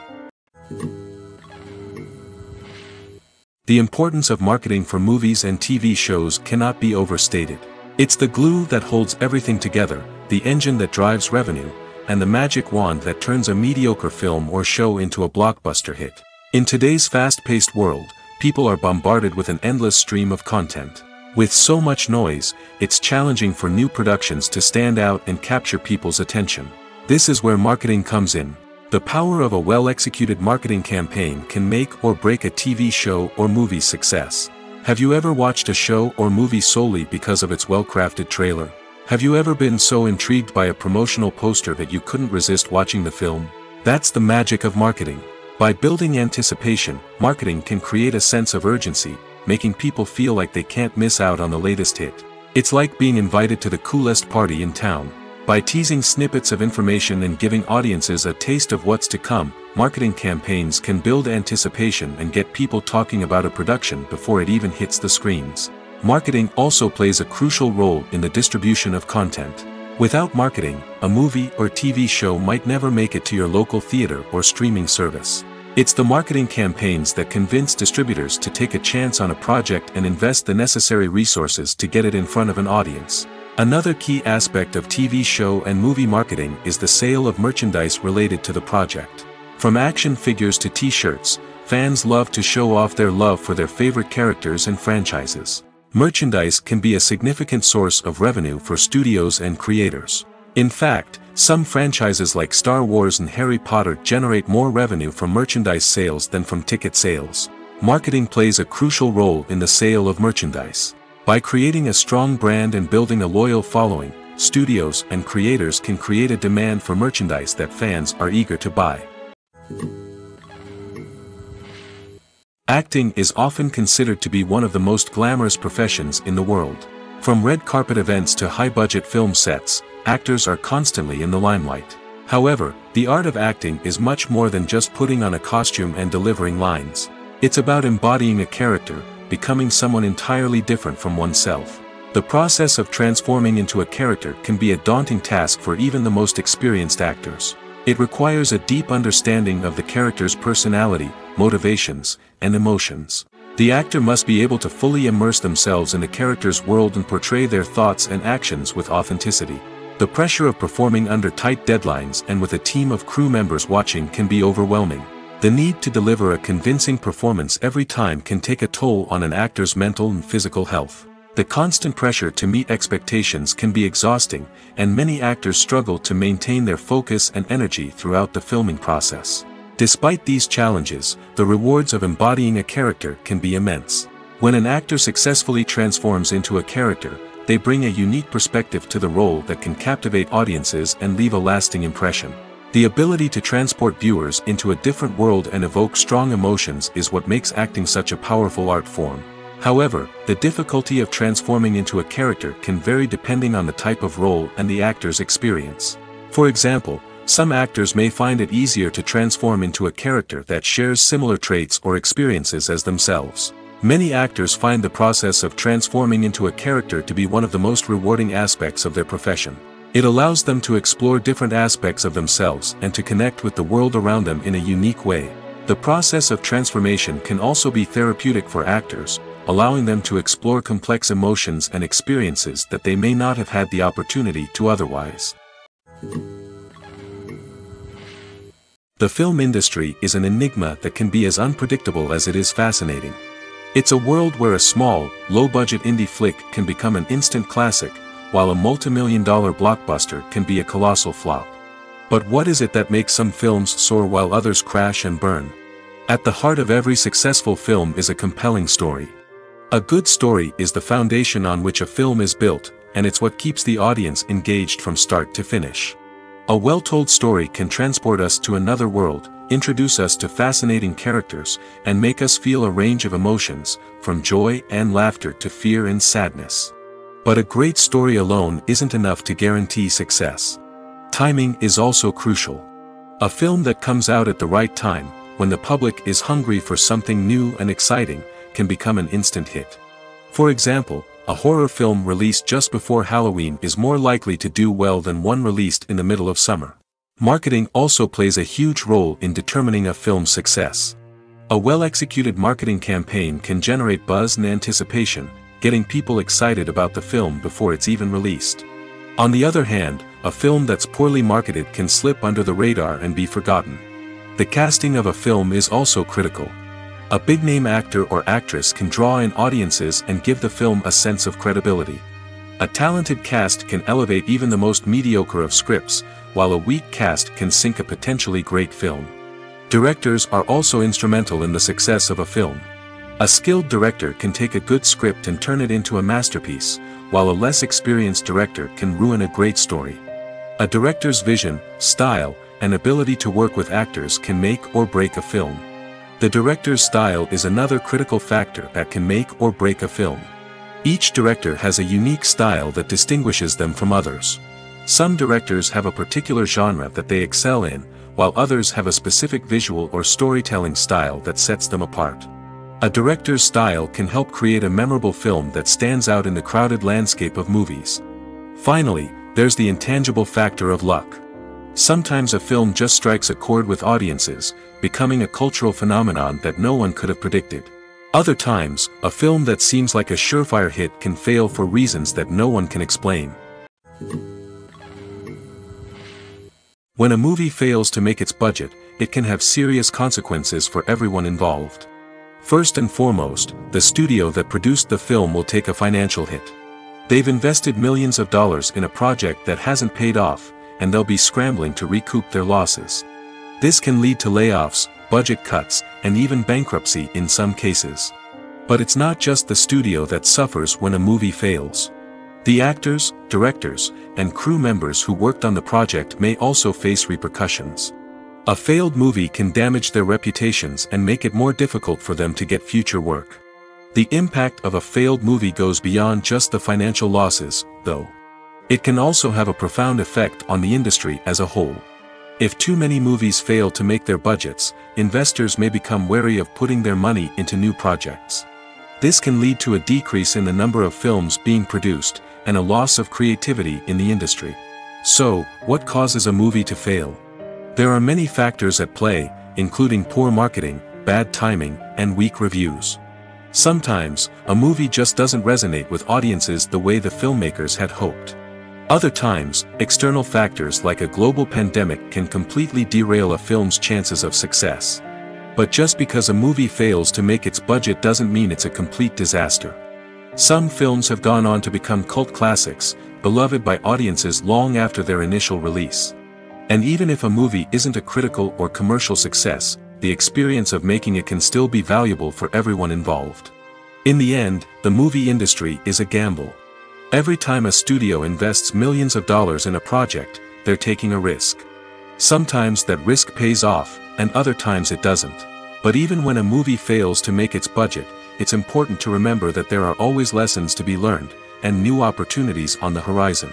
The importance of marketing for movies and TV shows cannot be overstated. It's the glue that holds everything together, the engine that drives revenue, and the magic wand that turns a mediocre film or show into a blockbuster hit. In today's fast-paced world, people are bombarded with an endless stream of content. With so much noise, it's challenging for new productions to stand out and capture people's attention. This is where marketing comes in. The power of a well-executed marketing campaign can make or break a TV show or movie's success. Have you ever watched a show or movie solely because of its well-crafted trailer? Have you ever been so intrigued by a promotional poster that you couldn't resist watching the film? That's the magic of marketing. By building anticipation, marketing can create a sense of urgency, making people feel like they can't miss out on the latest hit. It's like being invited to the coolest party in town. By teasing snippets of information and giving audiences a taste of what's to come, marketing campaigns can build anticipation and get people talking about a production before it even hits the screens. Marketing also plays a crucial role in the distribution of content. Without marketing, a movie or TV show might never make it to your local theater or streaming service. It's the marketing campaigns that convince distributors to take a chance on a project and invest the necessary resources to get it in front of an audience. Another key aspect of TV show and movie marketing is the sale of merchandise related to the project. From action figures to t-shirts, fans love to show off their love for their favorite characters and franchises. Merchandise can be a significant source of revenue for studios and creators. In fact, some franchises like Star Wars and Harry Potter generate more revenue from merchandise sales than from ticket sales. Marketing plays a crucial role in the sale of merchandise. By creating a strong brand and building a loyal following, studios and creators can create a demand for merchandise that fans are eager to buy. Acting is often considered to be one of the most glamorous professions in the world. From red carpet events to high-budget film sets, actors are constantly in the limelight. However, the art of acting is much more than just putting on a costume and delivering lines. It's about embodying a character, becoming someone entirely different from oneself. The process of transforming into a character can be a daunting task for even the most experienced actors. It requires a deep understanding of the character's personality, motivations, and emotions. The actor must be able to fully immerse themselves in the character's world and portray their thoughts and actions with authenticity. The pressure of performing under tight deadlines and with a team of crew members watching can be overwhelming. The need to deliver a convincing performance every time can take a toll on an actor's mental and physical health. The constant pressure to meet expectations can be exhausting, and many actors struggle to maintain their focus and energy throughout the filming process. Despite these challenges, the rewards of embodying a character can be immense. When an actor successfully transforms into a character, they bring a unique perspective to the role that can captivate audiences and leave a lasting impression. The ability to transport viewers into a different world and evoke strong emotions is what makes acting such a powerful art form. However, the difficulty of transforming into a character can vary depending on the type of role and the actor's experience. For example, some actors may find it easier to transform into a character that shares similar traits or experiences as themselves. Many actors find the process of transforming into a character to be one of the most rewarding aspects of their profession. It allows them to explore different aspects of themselves and to connect with the world around them in a unique way. The process of transformation can also be therapeutic for actors, allowing them to explore complex emotions and experiences that they may not have had the opportunity to otherwise. The film industry is an enigma that can be as unpredictable as it is fascinating. It's a world where a small, low-budget indie flick can become an instant classic, while a multi-million-dollar blockbuster can be a colossal flop. But what is it that makes some films soar while others crash and burn? At the heart of every successful film is a compelling story. A good story is the foundation on which a film is built, and it's what keeps the audience engaged from start to finish. A well-told story can transport us to another world, introduce us to fascinating characters, and make us feel a range of emotions, from joy and laughter to fear and sadness. But a great story alone isn't enough to guarantee success. Timing is also crucial. A film that comes out at the right time, when the public is hungry for something new and exciting, can become an instant hit. For example, a horror film released just before Halloween is more likely to do well than one released in the middle of summer. Marketing also plays a huge role in determining a film's success. A well-executed marketing campaign can generate buzz and anticipation, getting people excited about the film before it's even released. On the other hand, a film that's poorly marketed can slip under the radar and be forgotten. The casting of a film is also critical. A big-name actor or actress can draw in audiences and give the film a sense of credibility. A talented cast can elevate even the most mediocre of scripts, while a weak cast can sink a potentially great film. Directors are also instrumental in the success of a film. A skilled director can take a good script and turn it into a masterpiece, while a less experienced director can ruin a great story. A director's vision, style, and ability to work with actors can make or break a film. The director's style is another critical factor that can make or break a film. Each director has a unique style that distinguishes them from others. Some directors have a particular genre that they excel in, while others have a specific visual or storytelling style that sets them apart. A director's style can help create a memorable film that stands out in the crowded landscape of movies. Finally, there's the intangible factor of luck. Sometimes a film just strikes a chord with audiences, becoming a cultural phenomenon that no one could have predicted. Other times, a film that seems like a surefire hit can fail for reasons that no one can explain. When a movie fails to make its budget, it can have serious consequences for everyone involved. First and foremost, the studio that produced the film will take a financial hit. They've invested millions of dollars in a project that hasn't paid off, and they'll be scrambling to recoup their losses. This can lead to layoffs, budget cuts, and even bankruptcy in some cases. But it's not just the studio that suffers when a movie fails. The actors, directors, and crew members who worked on the project may also face repercussions. A failed movie can damage their reputations and make it more difficult for them to get future work. The impact of a failed movie goes beyond just the financial losses, though. It can also have a profound effect on the industry as a whole. If too many movies fail to make their budgets, investors may become wary of putting their money into new projects. This can lead to a decrease in the number of films being produced, and a loss of creativity in the industry. So, what causes a movie to fail? There are many factors at play, including poor marketing, bad timing, and weak reviews. Sometimes, a movie just doesn't resonate with audiences the way the filmmakers had hoped. Other times, external factors like a global pandemic can completely derail a film's chances of success. But just because a movie fails to make its budget doesn't mean it's a complete disaster. Some films have gone on to become cult classics, beloved by audiences long after their initial release. And even if a movie isn't a critical or commercial success, the experience of making it can still be valuable for everyone involved. In the end, the movie industry is a gamble. Every time a studio invests millions of dollars in a project, they're taking a risk. Sometimes that risk pays off, and other times it doesn't. But even when a movie fails to make its budget, it's important to remember that there are always lessons to be learned, and new opportunities on the horizon.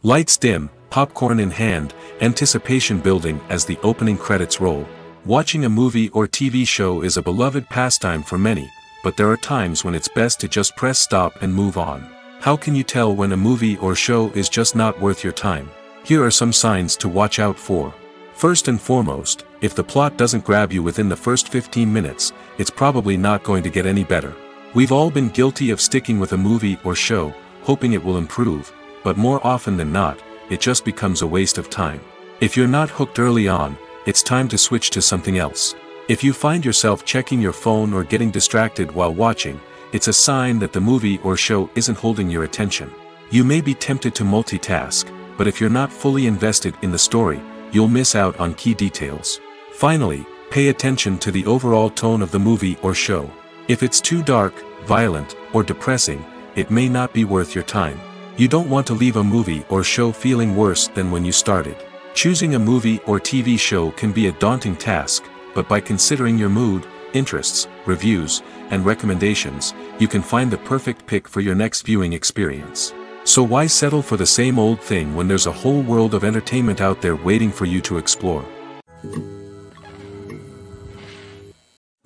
Lights dim, popcorn in hand, anticipation building as the opening credits roll. Watching a movie or TV show is a beloved pastime for many, but there are times when it's best to just press stop and move on. How can you tell when a movie or show is just not worth your time? Here are some signs to watch out for. First and foremost, if the plot doesn't grab you within the first 15 minutes, it's probably not going to get any better. We've all been guilty of sticking with a movie or show, hoping it will improve, but more often than not, it just becomes a waste of time. If you're not hooked early on, it's time to switch to something else. If you find yourself checking your phone or getting distracted while watching, it's a sign that the movie or show isn't holding your attention. You may be tempted to multitask, but if you're not fully invested in the story, you'll miss out on key details. Finally, pay attention to the overall tone of the movie or show. If it's too dark, violent, or depressing, it may not be worth your time. You don't want to leave a movie or show feeling worse than when you started. Choosing a movie or TV show can be a daunting task, but by considering your mood, interests, reviews, and recommendations, you can find the perfect pick for your next viewing experience. So why settle for the same old thing when there's a whole world of entertainment out there waiting for you to explore?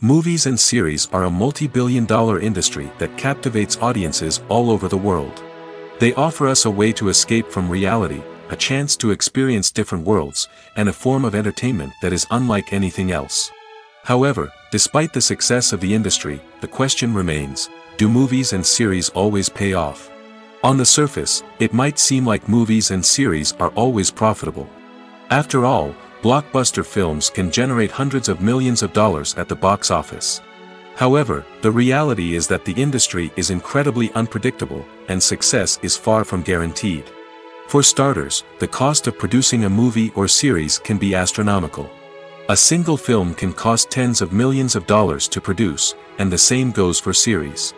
Movies and series are a multi-billion-dollar industry that captivates audiences all over the world. They offer us a way to escape from reality, a chance to experience different worlds, and a form of entertainment that is unlike anything else. However, despite the success of the industry, the question remains, do movies and series always pay off? On the surface, it might seem like movies and series are always profitable. After all, blockbuster films can generate hundreds of millions of dollars at the box office. However, the reality is that the industry is incredibly unpredictable, and success is far from guaranteed. For starters, the cost of producing a movie or series can be astronomical. A single film can cost tens of millions of dollars to produce, and the same goes for series.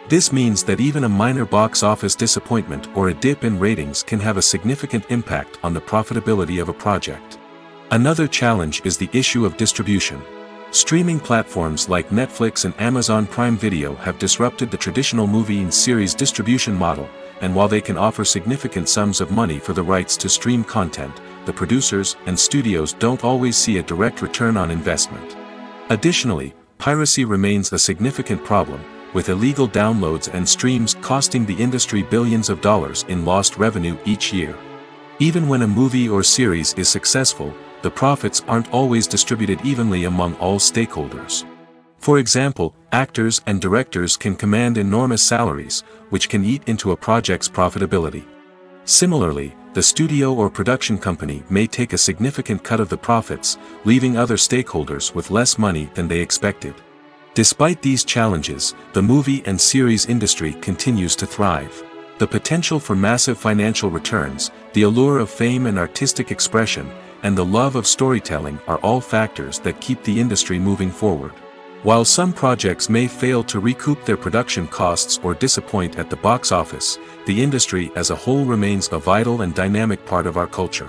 This means that even a minor box office disappointment or a dip in ratings can have a significant impact on the profitability of a project. Another challenge is the issue of distribution. Streaming platforms like Netflix and Amazon Prime Video have disrupted the traditional movie and series distribution model, and while they can offer significant sums of money for the rights to stream content, the producers and studios don't always see a direct return on investment. Additionally, piracy remains a significant problem, with illegal downloads and streams costing the industry billions of dollars in lost revenue each year. Even when a movie or series is successful, the profits aren't always distributed evenly among all stakeholders. For example, actors and directors can command enormous salaries, which can eat into a project's profitability. Similarly, the studio or production company may take a significant cut of the profits, leaving other stakeholders with less money than they expected. Despite these challenges, the movie and series industry continues to thrive. The potential for massive financial returns, the allure of fame and artistic expression, and the love of storytelling are all factors that keep the industry moving forward. While some projects may fail to recoup their production costs or disappoint at the box office, the industry as a whole remains a vital and dynamic part of our culture.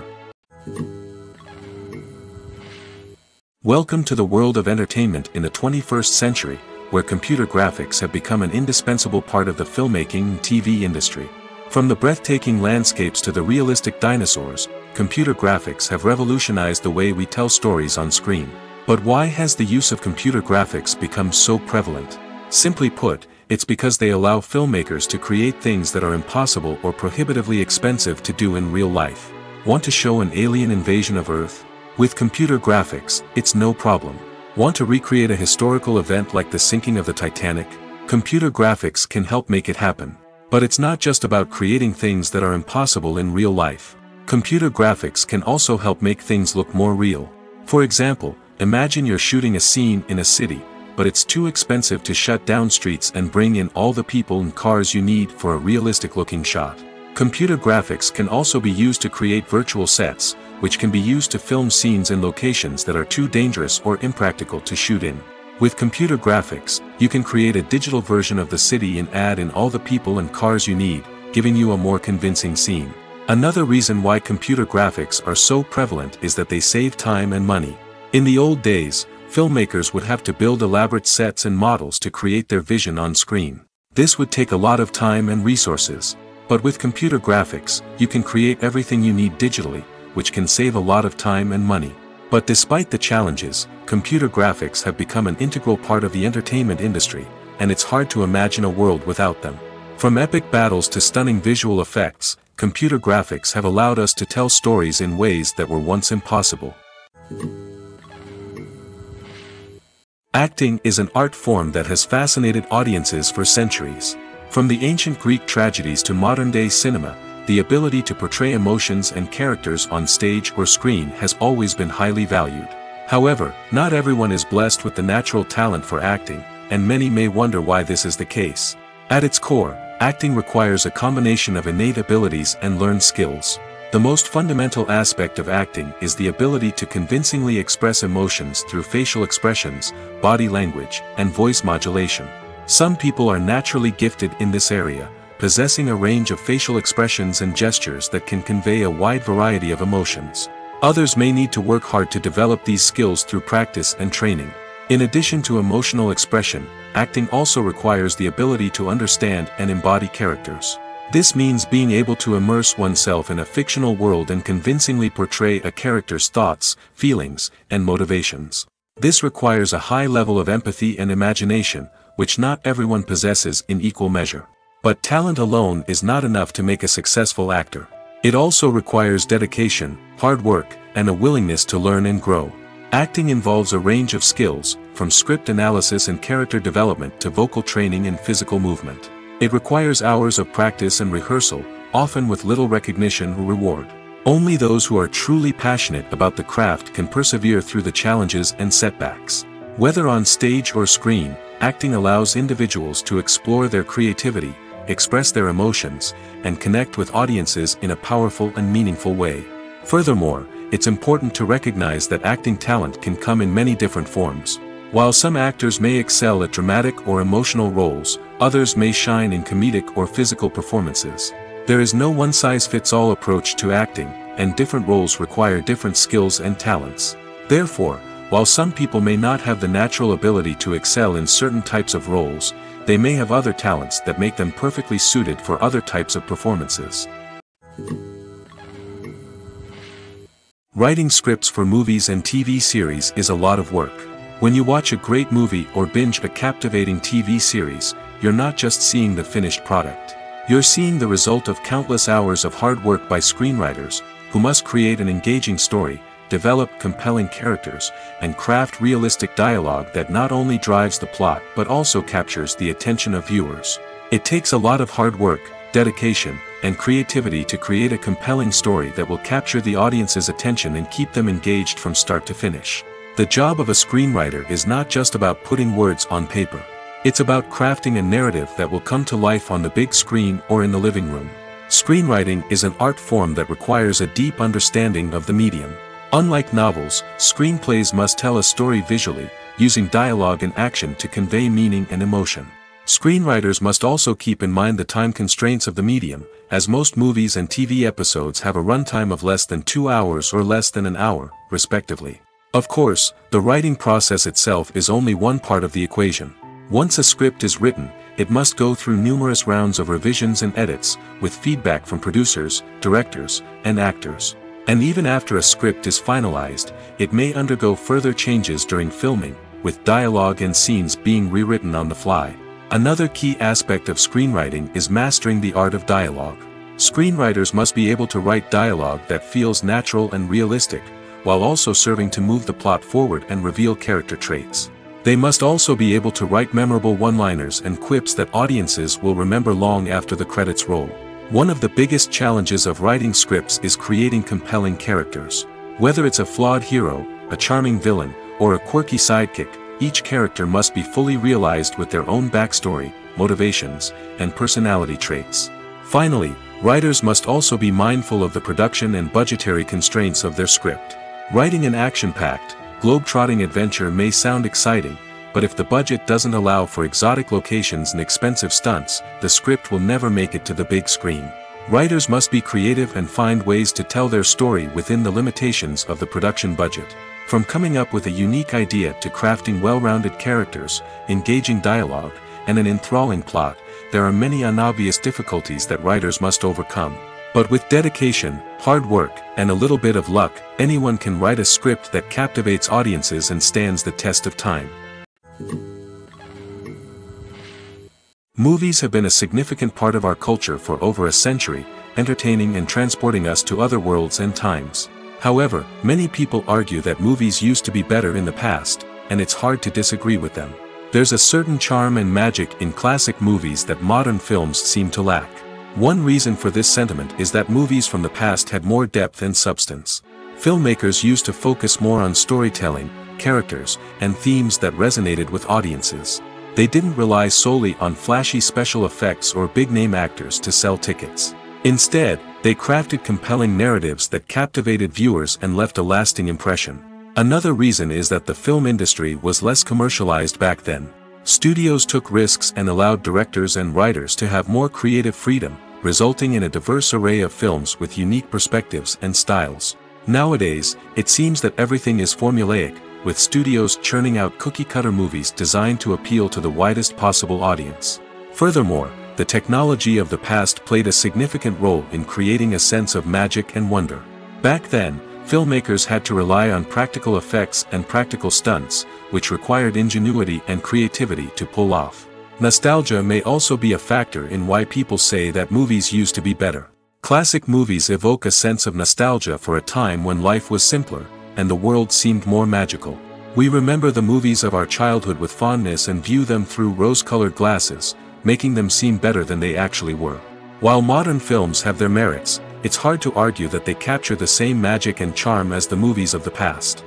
Welcome to the world of entertainment in the 21st century, where computer graphics have become an indispensable part of the filmmaking and TV industry. From the breathtaking landscapes to the realistic dinosaurs, computer graphics have revolutionized the way we tell stories on screen. But why has the use of computer graphics become so prevalent? Simply put, it's because they allow filmmakers to create things that are impossible or prohibitively expensive to do in real life. Want to show an alien invasion of Earth? With computer graphics, it's no problem. Want to recreate a historical event like the sinking of the Titanic? Computer graphics can help make it happen. But it's not just about creating things that are impossible in real life. Computer graphics can also help make things look more real. For example, imagine you're shooting a scene in a city, but it's too expensive to shut down streets and bring in all the people and cars you need for a realistic-looking shot. Computer graphics can also be used to create virtual sets, which can be used to film scenes in locations that are too dangerous or impractical to shoot in. With computer graphics, you can create a digital version of the city and add in all the people and cars you need, giving you a more convincing scene. Another reason why computer graphics are so prevalent is that they save time and money. In the old days, filmmakers would have to build elaborate sets and models to create their vision on screen. This would take a lot of time and resources. But with computer graphics, you can create everything you need digitally, which can save a lot of time and money. But despite the challenges, computer graphics have become an integral part of the entertainment industry, and it's hard to imagine a world without them. From epic battles to stunning visual effects, computer graphics have allowed us to tell stories in ways that were once impossible. Acting is an art form that has fascinated audiences for centuries. From the ancient Greek tragedies to modern-day cinema, the ability to portray emotions and characters on stage or screen has always been highly valued. However, not everyone is blessed with the natural talent for acting, and many may wonder why this is the case. At its core, acting requires a combination of innate abilities and learned skills. The most fundamental aspect of acting is the ability to convincingly express emotions through facial expressions, body language, and voice modulation. Some people are naturally gifted in this area, possessing a range of facial expressions and gestures that can convey a wide variety of emotions. Others may need to work hard to develop these skills through practice and training. In addition to emotional expression, acting also requires the ability to understand and embody characters. This means being able to immerse oneself in a fictional world and convincingly portray a character's thoughts, feelings, and motivations. This requires a high level of empathy and imagination, which not everyone possesses in equal measure. But talent alone is not enough to make a successful actor. It also requires dedication, hard work, and a willingness to learn and grow. Acting involves a range of skills, from script analysis and character development to vocal training and physical movement. It requires hours of practice and rehearsal, often with little recognition or reward. Only those who are truly passionate about the craft can persevere through the challenges and setbacks. Whether on stage or screen, acting allows individuals to explore their creativity, express their emotions, and connect with audiences in a powerful and meaningful way. Furthermore, it's important to recognize that acting talent can come in many different forms. While some actors may excel at dramatic or emotional roles, others may shine in comedic or physical performances. There is no one-size-fits-all approach to acting, and different roles require different skills and talents. Therefore, While some people may not have the natural ability to excel in certain types of roles, they may have other talents that make them perfectly suited for other types of performances. Writing scripts for movies and TV series is a lot of work. When you watch a great movie or binge a captivating TV series, you're not just seeing the finished product. You're seeing the result of countless hours of hard work by screenwriters, who must create an engaging story, develop compelling characters, and craft realistic dialogue that not only drives the plot but also captures the attention of viewers. It takes a lot of hard work, dedication, and creativity to create a compelling story that will capture the audience's attention and keep them engaged from start to finish. The job of a screenwriter is not just about putting words on paper. It's about crafting a narrative that will come to life on the big screen or in the living room. Screenwriting is an art form that requires a deep understanding of the medium. Unlike novels, screenplays must tell a story visually, using dialogue and action to convey meaning and emotion. Screenwriters must also keep in mind the time constraints of the medium, as most movies and TV episodes have a runtime of less than 2 hours or less than an hour, respectively. Of course, the writing process itself is only one part of the equation. Once a script is written, it must go through numerous rounds of revisions and edits, with feedback from producers, directors, and actors. And even after a script is finalized, it may undergo further changes during filming, with dialogue and scenes being rewritten on the fly. Another key aspect of screenwriting is mastering the art of dialogue. Screenwriters must be able to write dialogue that feels natural and realistic, while also serving to move the plot forward and reveal character traits. They must also be able to write memorable one-liners and quips that audiences will remember long after the credits roll. One of the biggest challenges of writing scripts is creating compelling characters. Whether it's a flawed hero, a charming villain, or a quirky sidekick, each character must be fully realized with their own backstory, motivations, and personality traits. Finally, writers must also be mindful of the production and budgetary constraints of their script. Writing an action-packed, globe-trotting adventure may sound exciting, but if the budget doesn't allow for exotic locations and expensive stunts, the script will never make it to the big screen. Writers must be creative and find ways to tell their story within the limitations of the production budget. From coming up with a unique idea to crafting well-rounded characters, engaging dialogue, and an enthralling plot, there are many unobvious difficulties that writers must overcome. But with dedication, hard work, and a little bit of luck, anyone can write a script that captivates audiences and stands the test of time. Movies have been a significant part of our culture for over a century, entertaining and transporting us to other worlds and times. However, many people argue that movies used to be better in the past, and it's hard to disagree with them. There's a certain charm and magic in classic movies that modern films seem to lack. One reason for this sentiment is that movies from the past had more depth and substance. Filmmakers used to focus more on storytelling, characters, and themes that resonated with audiences. They didn't rely solely on flashy special effects or big-name actors to sell tickets. Instead, they crafted compelling narratives that captivated viewers and left a lasting impression. Another reason is that the film industry was less commercialized back then. Studios took risks and allowed directors and writers to have more creative freedom, resulting in a diverse array of films with unique perspectives and styles. Nowadays, it seems that everything is formulaic, with studios churning out cookie-cutter movies designed to appeal to the widest possible audience. Furthermore, the technology of the past played a significant role in creating a sense of magic and wonder. Back then, filmmakers had to rely on practical effects and practical stunts, which required ingenuity and creativity to pull off. Nostalgia may also be a factor in why people say that movies used to be better. Classic movies evoke a sense of nostalgia for a time when life was simpler, and the world seemed more magical. We remember the movies of our childhood with fondness and view them through rose-colored glasses, making them seem better than they actually were. While modern films have their merits, it's hard to argue that they capture the same magic and charm as the movies of the past.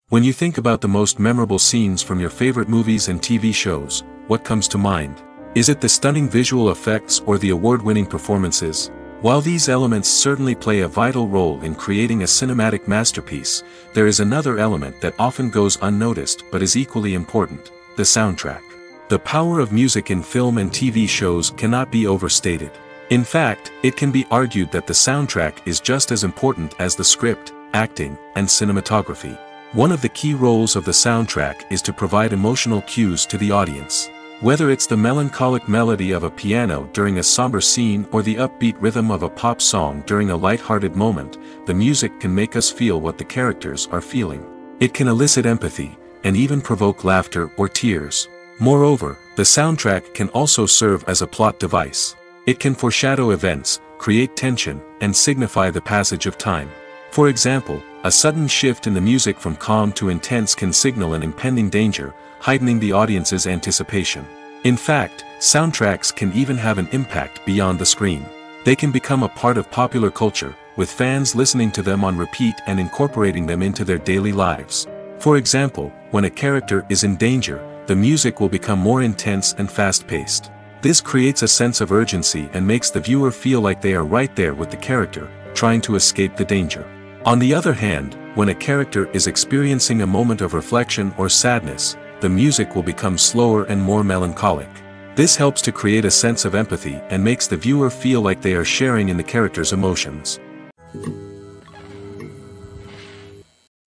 When you think about the most memorable scenes from your favorite movies and TV shows, what comes to mind? Is it the stunning visual effects or the award-winning performances? While these elements certainly play a vital role in creating a cinematic masterpiece, there is another element that often goes unnoticed but is equally important: the soundtrack. The power of music in film and TV shows cannot be overstated. In fact, it can be argued that the soundtrack is just as important as the script, acting, and cinematography. One of the key roles of the soundtrack is to provide emotional cues to the audience. Whether it's the melancholic melody of a piano during a somber scene or the upbeat rhythm of a pop song during a light-hearted moment, the music can make us feel what the characters are feeling. It can elicit empathy, and even provoke laughter or tears. Moreover, the soundtrack can also serve as a plot device. It can foreshadow events, create tension, and signify the passage of time. For example, a sudden shift in the music from calm to intense can signal an impending danger, heightening the audience's anticipation. In fact, soundtracks can even have an impact beyond the screen. They can become a part of popular culture, with fans listening to them on repeat and incorporating them into their daily lives. For example, when a character is in danger, the music will become more intense and fast-paced. This creates a sense of urgency and makes the viewer feel like they are right there with the character, trying to escape the danger. On the other hand, when a character is experiencing a moment of reflection or sadness, the music will become slower and more melancholic. This helps to create a sense of empathy and makes the viewer feel like they are sharing in the character's emotions.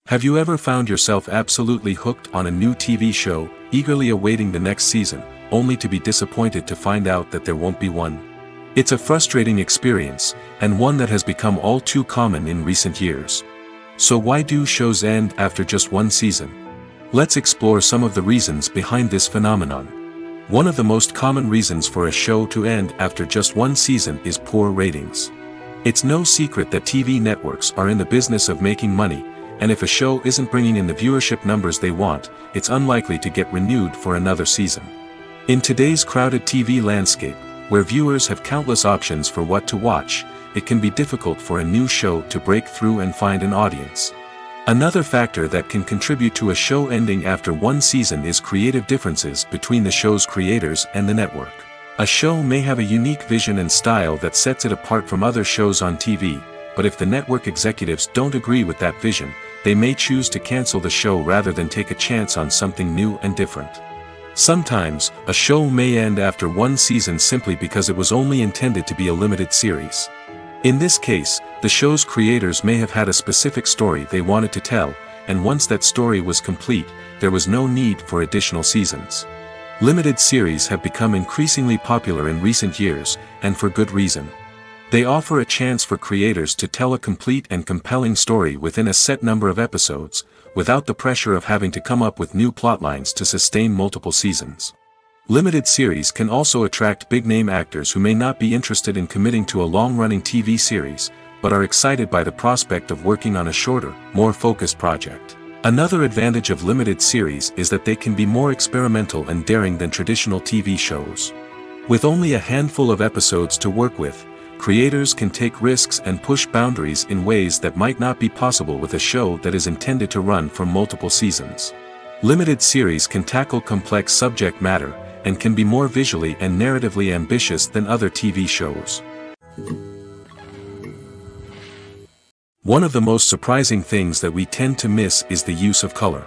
Have you ever found yourself absolutely hooked on a new TV show, eagerly awaiting the next season, only to be disappointed to find out that there won't be one? It's a frustrating experience, and one that has become all too common in recent years. So why do shows end after just one season? Let's explore some of the reasons behind this phenomenon. One of the most common reasons for a show to end after just one season is poor ratings. It's no secret that TV networks are in the business of making money, and if a show isn't bringing in the viewership numbers they want, it's unlikely to get renewed for another season. In today's crowded TV landscape, where viewers have countless options for what to watch, it can be difficult for a new show to break through and find an audience. Another factor that can contribute to a show ending after one season is creative differences between the show's creators and the network. A show may have a unique vision and style that sets it apart from other shows on TV, but if the network executives don't agree with that vision, they may choose to cancel the show rather than take a chance on something new and different. Sometimes, a show may end after one season simply because it was only intended to be a limited series. In this case, the show's creators may have had a specific story they wanted to tell, and once that story was complete, there was no need for additional seasons. Limited series have become increasingly popular in recent years, and for good reason. They offer a chance for creators to tell a complete and compelling story within a set number of episodes, without the pressure of having to come up with new plotlines to sustain multiple seasons. Limited series can also attract big-name actors who may not be interested in committing to a long-running TV series, but are excited by the prospect of working on a shorter, more focused project. Another advantage of limited series is that they can be more experimental and daring than traditional TV shows. With only a handful of episodes to work with, creators can take risks and push boundaries in ways that might not be possible with a show that is intended to run for multiple seasons. Limited series can tackle complex subject matter, and can be more visually and narratively ambitious than other TV shows. One of the most surprising things that we tend to miss is the use of color.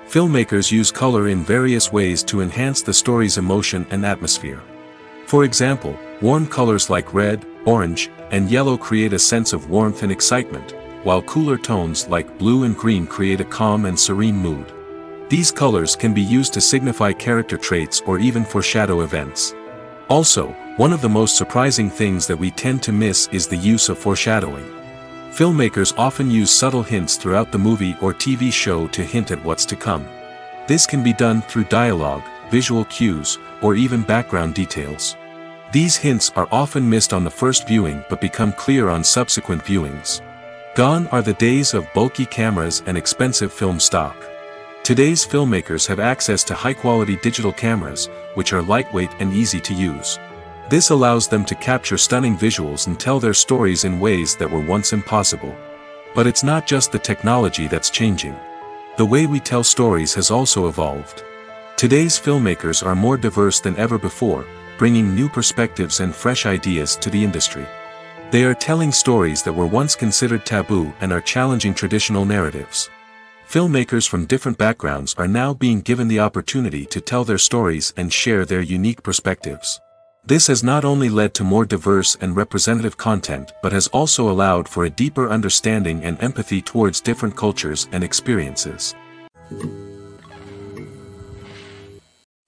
Filmmakers use color in various ways to enhance the story's emotion and atmosphere. For example, warm colors like red, orange, and yellow create a sense of warmth and excitement, while cooler tones like blue and green create a calm and serene mood. These colors can be used to signify character traits or even foreshadow events. Also, one of the most surprising things that we tend to miss is the use of foreshadowing. Filmmakers often use subtle hints throughout the movie or TV show to hint at what's to come. This can be done through dialogue, visual cues, or even background details. These hints are often missed on the first viewing but become clear on subsequent viewings. Gone are the days of bulky cameras and expensive film stock. Today's filmmakers have access to high-quality digital cameras, which are lightweight and easy to use. This allows them to capture stunning visuals and tell their stories in ways that were once impossible. But it's not just the technology that's changing. The way we tell stories has also evolved. Today's filmmakers are more diverse than ever before, bringing new perspectives and fresh ideas to the industry. They are telling stories that were once considered taboo and are challenging traditional narratives. Filmmakers from different backgrounds are now being given the opportunity to tell their stories and share their unique perspectives. This has not only led to more diverse and representative content but has also allowed for a deeper understanding and empathy towards different cultures and experiences.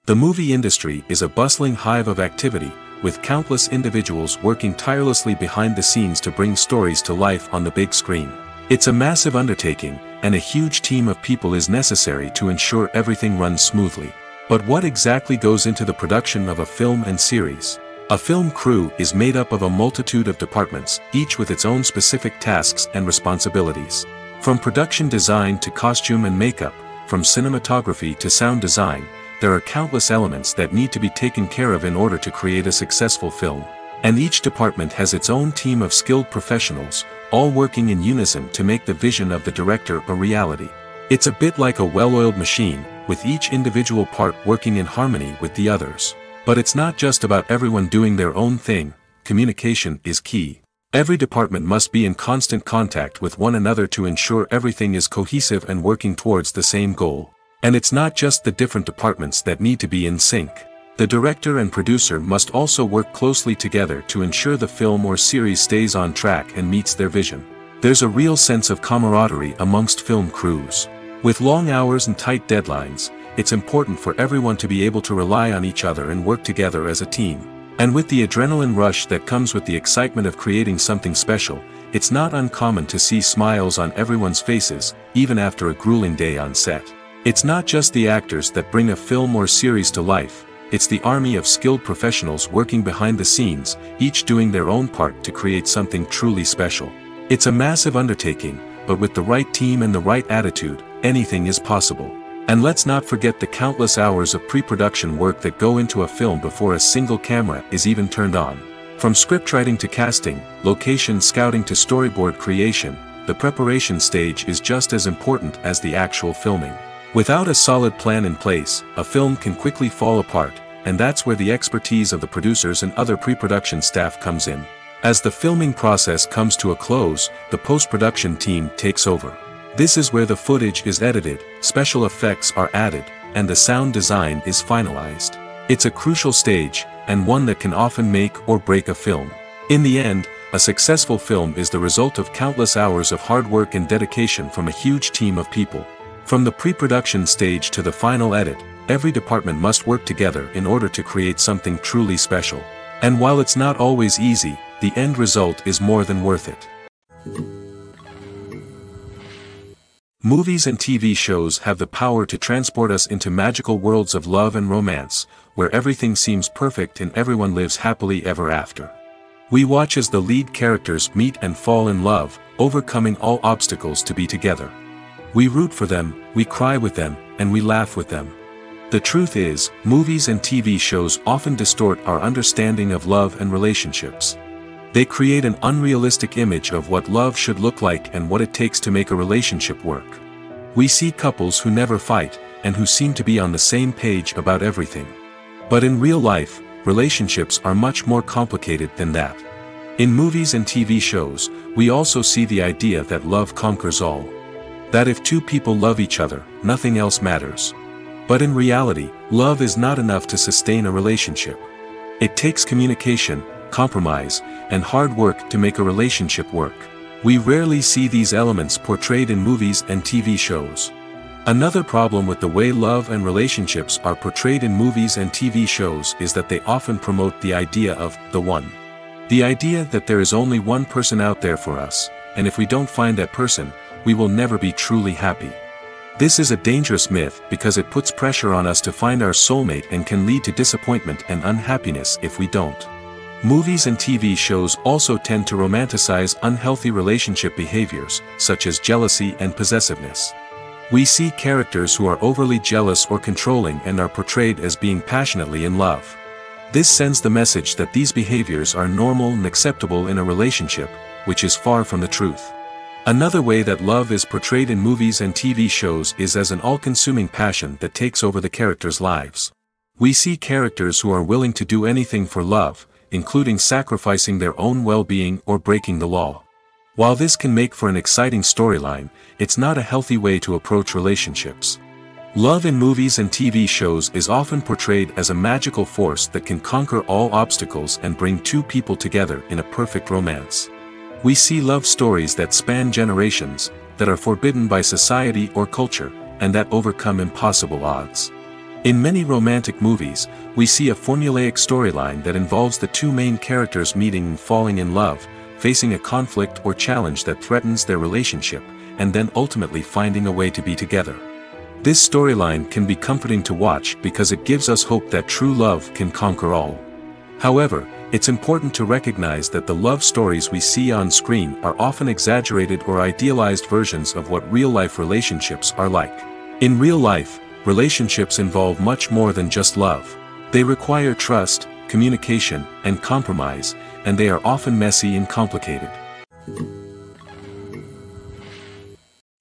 The movie industry is a bustling hive of activity, with countless individuals working tirelessly behind the scenes to bring stories to life on the big screen. It's a massive undertaking, and a huge team of people is necessary to ensure everything runs smoothly. But what exactly goes into the production of a film and series? A film crew is made up of a multitude of departments, each with its own specific tasks and responsibilities. From production design to costume and makeup, from cinematography to sound design, there are countless elements that need to be taken care of in order to create a successful film. And each department has its own team of skilled professionals, all working in unison to make the vision of the director a reality. It's a bit like a well-oiled machine, with each individual part working in harmony with the others. But it's not just about everyone doing their own thing. Communication is key. Every department must be in constant contact with one another to ensure everything is cohesive and working towards the same goal. And it's not just the different departments that need to be in sync. The director and producer must also work closely together to ensure the film or series stays on track and meets their vision. There's a real sense of camaraderie amongst film crews. With long hours and tight deadlines, it's important for everyone to be able to rely on each other and work together as a team. And with the adrenaline rush that comes with the excitement of creating something special, it's not uncommon to see smiles on everyone's faces, even after a grueling day on set. It's not just the actors that bring a film or series to life, it's the army of skilled professionals working behind the scenes, each doing their own part to create something truly special. It's a massive undertaking, but with the right team and the right attitude, anything is possible. And let's not forget the countless hours of pre-production work that go into a film before a single camera is even turned on. From scriptwriting to casting, location scouting to storyboard creation, the preparation stage is just as important as the actual filming. Without a solid plan in place, a film can quickly fall apart, and that's where the expertise of the producers and other pre-production staff comes in. As the filming process comes to a close, the post-production team takes over. This is where the footage is edited, special effects are added, and the sound design is finalized. It's a crucial stage, and one that can often make or break a film. In the end, a successful film is the result of countless hours of hard work and dedication from a huge team of people. From the pre-production stage to the final edit, every department must work together in order to create something truly special. And while it's not always easy, the end result is more than worth it. Movies and TV shows have the power to transport us into magical worlds of love and romance, where everything seems perfect and everyone lives happily ever after. We watch as the lead characters meet and fall in love, overcoming all obstacles to be together. We root for them, we cry with them, and we laugh with them. The truth is, movies and TV shows often distort our understanding of love and relationships. They create an unrealistic image of what love should look like and what it takes to make a relationship work. We see couples who never fight, and who seem to be on the same page about everything. But in real life, relationships are much more complicated than that. In movies and TV shows, we also see the idea that love conquers all. That if two people love each other, nothing else matters. But in reality, love is not enough to sustain a relationship. It takes communication, compromise, and hard work to make a relationship work. We rarely see these elements portrayed in movies and TV shows. Another problem with the way love and relationships are portrayed in movies and TV shows is that they often promote the idea of the one. The idea that there is only one person out there for us, and if we don't find that person, we will never be truly happy. This is a dangerous myth because it puts pressure on us to find our soulmate and can lead to disappointment and unhappiness if we don't. Movies and TV shows also tend to romanticize unhealthy relationship behaviors, such as jealousy and possessiveness. We see characters who are overly jealous or controlling and are portrayed as being passionately in love. This sends the message that these behaviors are normal and acceptable in a relationship, which is far from the truth. Another way that love is portrayed in movies and TV shows is as an all-consuming passion that takes over the characters' lives. We see characters who are willing to do anything for love, including sacrificing their own well-being or breaking the law. While this can make for an exciting storyline, it's not a healthy way to approach relationships. Love in movies and TV shows is often portrayed as a magical force that can conquer all obstacles and bring two people together in a perfect romance. We see love stories that span generations, that are forbidden by society or culture, and that overcome impossible odds. In many romantic movies, we see a formulaic storyline that involves the two main characters meeting and falling in love, facing a conflict or challenge that threatens their relationship, and then ultimately finding a way to be together. This storyline can be comforting to watch because it gives us hope that true love can conquer all. However, it's important to recognize that the love stories we see on screen are often exaggerated or idealized versions of what real-life relationships are like. In real life, relationships involve much more than just love. They require trust, communication, and compromise, and they are often messy and complicated.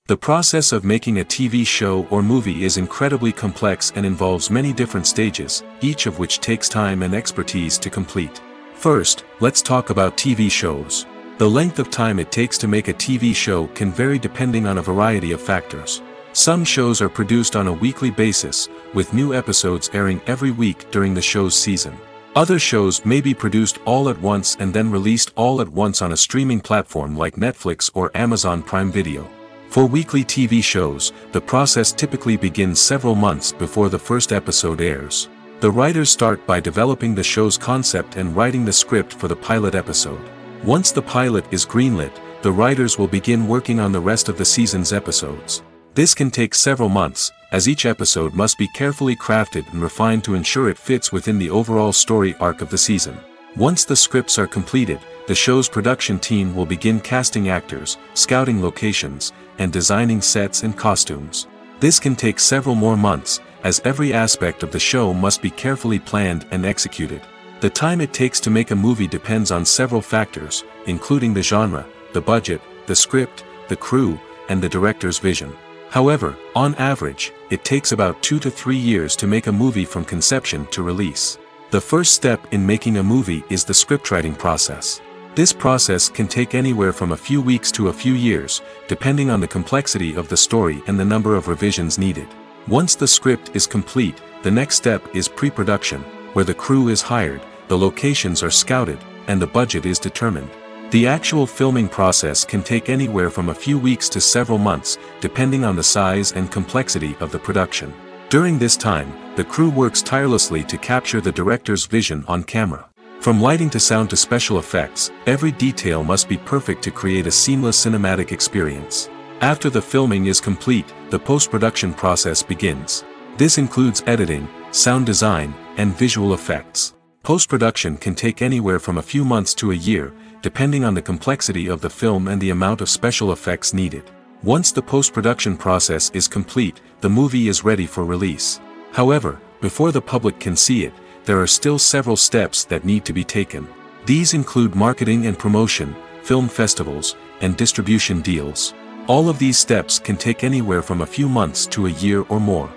The process of making a TV show or movie is incredibly complex and involves many different stages, each of which takes time and expertise to complete. First, let's talk about TV shows. The length of time it takes to make a TV show can vary depending on a variety of factors. Some shows are produced on a weekly basis, with new episodes airing every week during the show's season. Other shows may be produced all at once and then released all at once on a streaming platform like Netflix or Amazon Prime Video. For weekly TV shows, the process typically begins several months before the first episode airs. The writers start by developing the show's concept and writing the script for the pilot episode. Once the pilot is greenlit, the writers will begin working on the rest of the season's episodes. This can take several months, as each episode must be carefully crafted and refined to ensure it fits within the overall story arc of the season. Once the scripts are completed, the show's production team will begin casting actors, scouting locations, and designing sets and costumes. This can take several more months, as every aspect of the show must be carefully planned and executed. The time it takes to make a movie depends on several factors, including the genre, the budget, the script, the crew, and the director's vision. However, on average, it takes about 2 to 3 years to make a movie from conception to release. The first step in making a movie is the scriptwriting process. This process can take anywhere from a few weeks to a few years, depending on the complexity of the story and the number of revisions needed. Once the script is complete, the next step is pre-production, where the crew is hired, the locations are scouted, and the budget is determined. The actual filming process can take anywhere from a few weeks to several months, depending on the size and complexity of the production. During this time, the crew works tirelessly to capture the director's vision on camera. From lighting to sound to special effects, every detail must be perfect to create a seamless cinematic experience. After the filming is complete, the post-production process begins. This includes editing, sound design, and visual effects. Post-production can take anywhere from a few months to a year, depending on the complexity of the film and the amount of special effects needed. Once the post-production process is complete, the movie is ready for release. However, before the public can see it, there are still several steps that need to be taken. These include marketing and promotion, film festivals, and distribution deals. All of these steps can take anywhere from a few months to a year or more.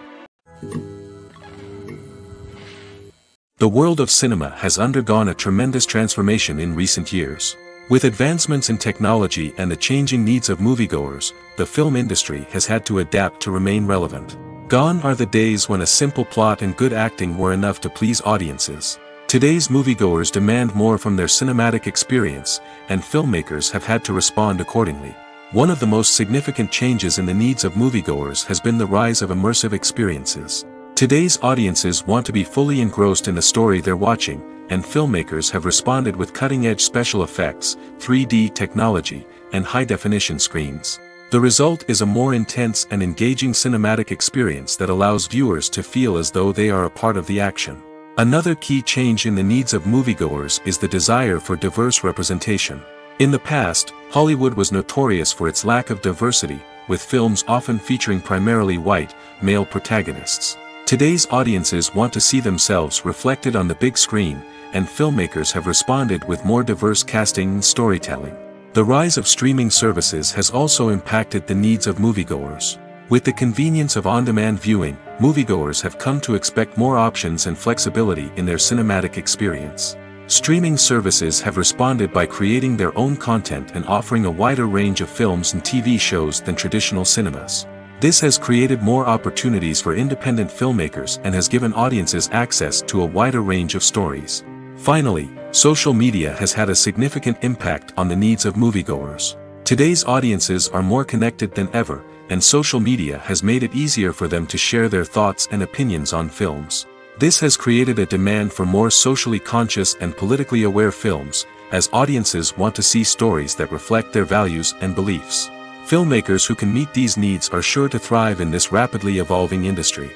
The world of cinema has undergone a tremendous transformation in recent years. With advancements in technology and the changing needs of moviegoers, the film industry has had to adapt to remain relevant. Gone are the days when a simple plot and good acting were enough to please audiences. Today's moviegoers demand more from their cinematic experience, and filmmakers have had to respond accordingly. One of the most significant changes in the needs of moviegoers has been the rise of immersive experiences. Today's audiences want to be fully engrossed in the story they're watching, and filmmakers have responded with cutting-edge special effects, 3D technology, and high-definition screens. The result is a more intense and engaging cinematic experience that allows viewers to feel as though they are a part of the action. Another key change in the needs of moviegoers is the desire for diverse representation. In the past, Hollywood was notorious for its lack of diversity, with films often featuring primarily white, male protagonists. Today's audiences want to see themselves reflected on the big screen, and filmmakers have responded with more diverse casting and storytelling. The rise of streaming services has also impacted the needs of moviegoers. With the convenience of on-demand viewing, moviegoers have come to expect more options and flexibility in their cinematic experience. Streaming services have responded by creating their own content and offering a wider range of films and TV shows than traditional cinemas. This has created more opportunities for independent filmmakers and has given audiences access to a wider range of stories. Finally, social media has had a significant impact on the needs of moviegoers. Today's audiences are more connected than ever, and social media has made it easier for them to share their thoughts and opinions on films. This has created a demand for more socially conscious and politically aware films, as audiences want to see stories that reflect their values and beliefs. Filmmakers who can meet these needs are sure to thrive in this rapidly evolving industry.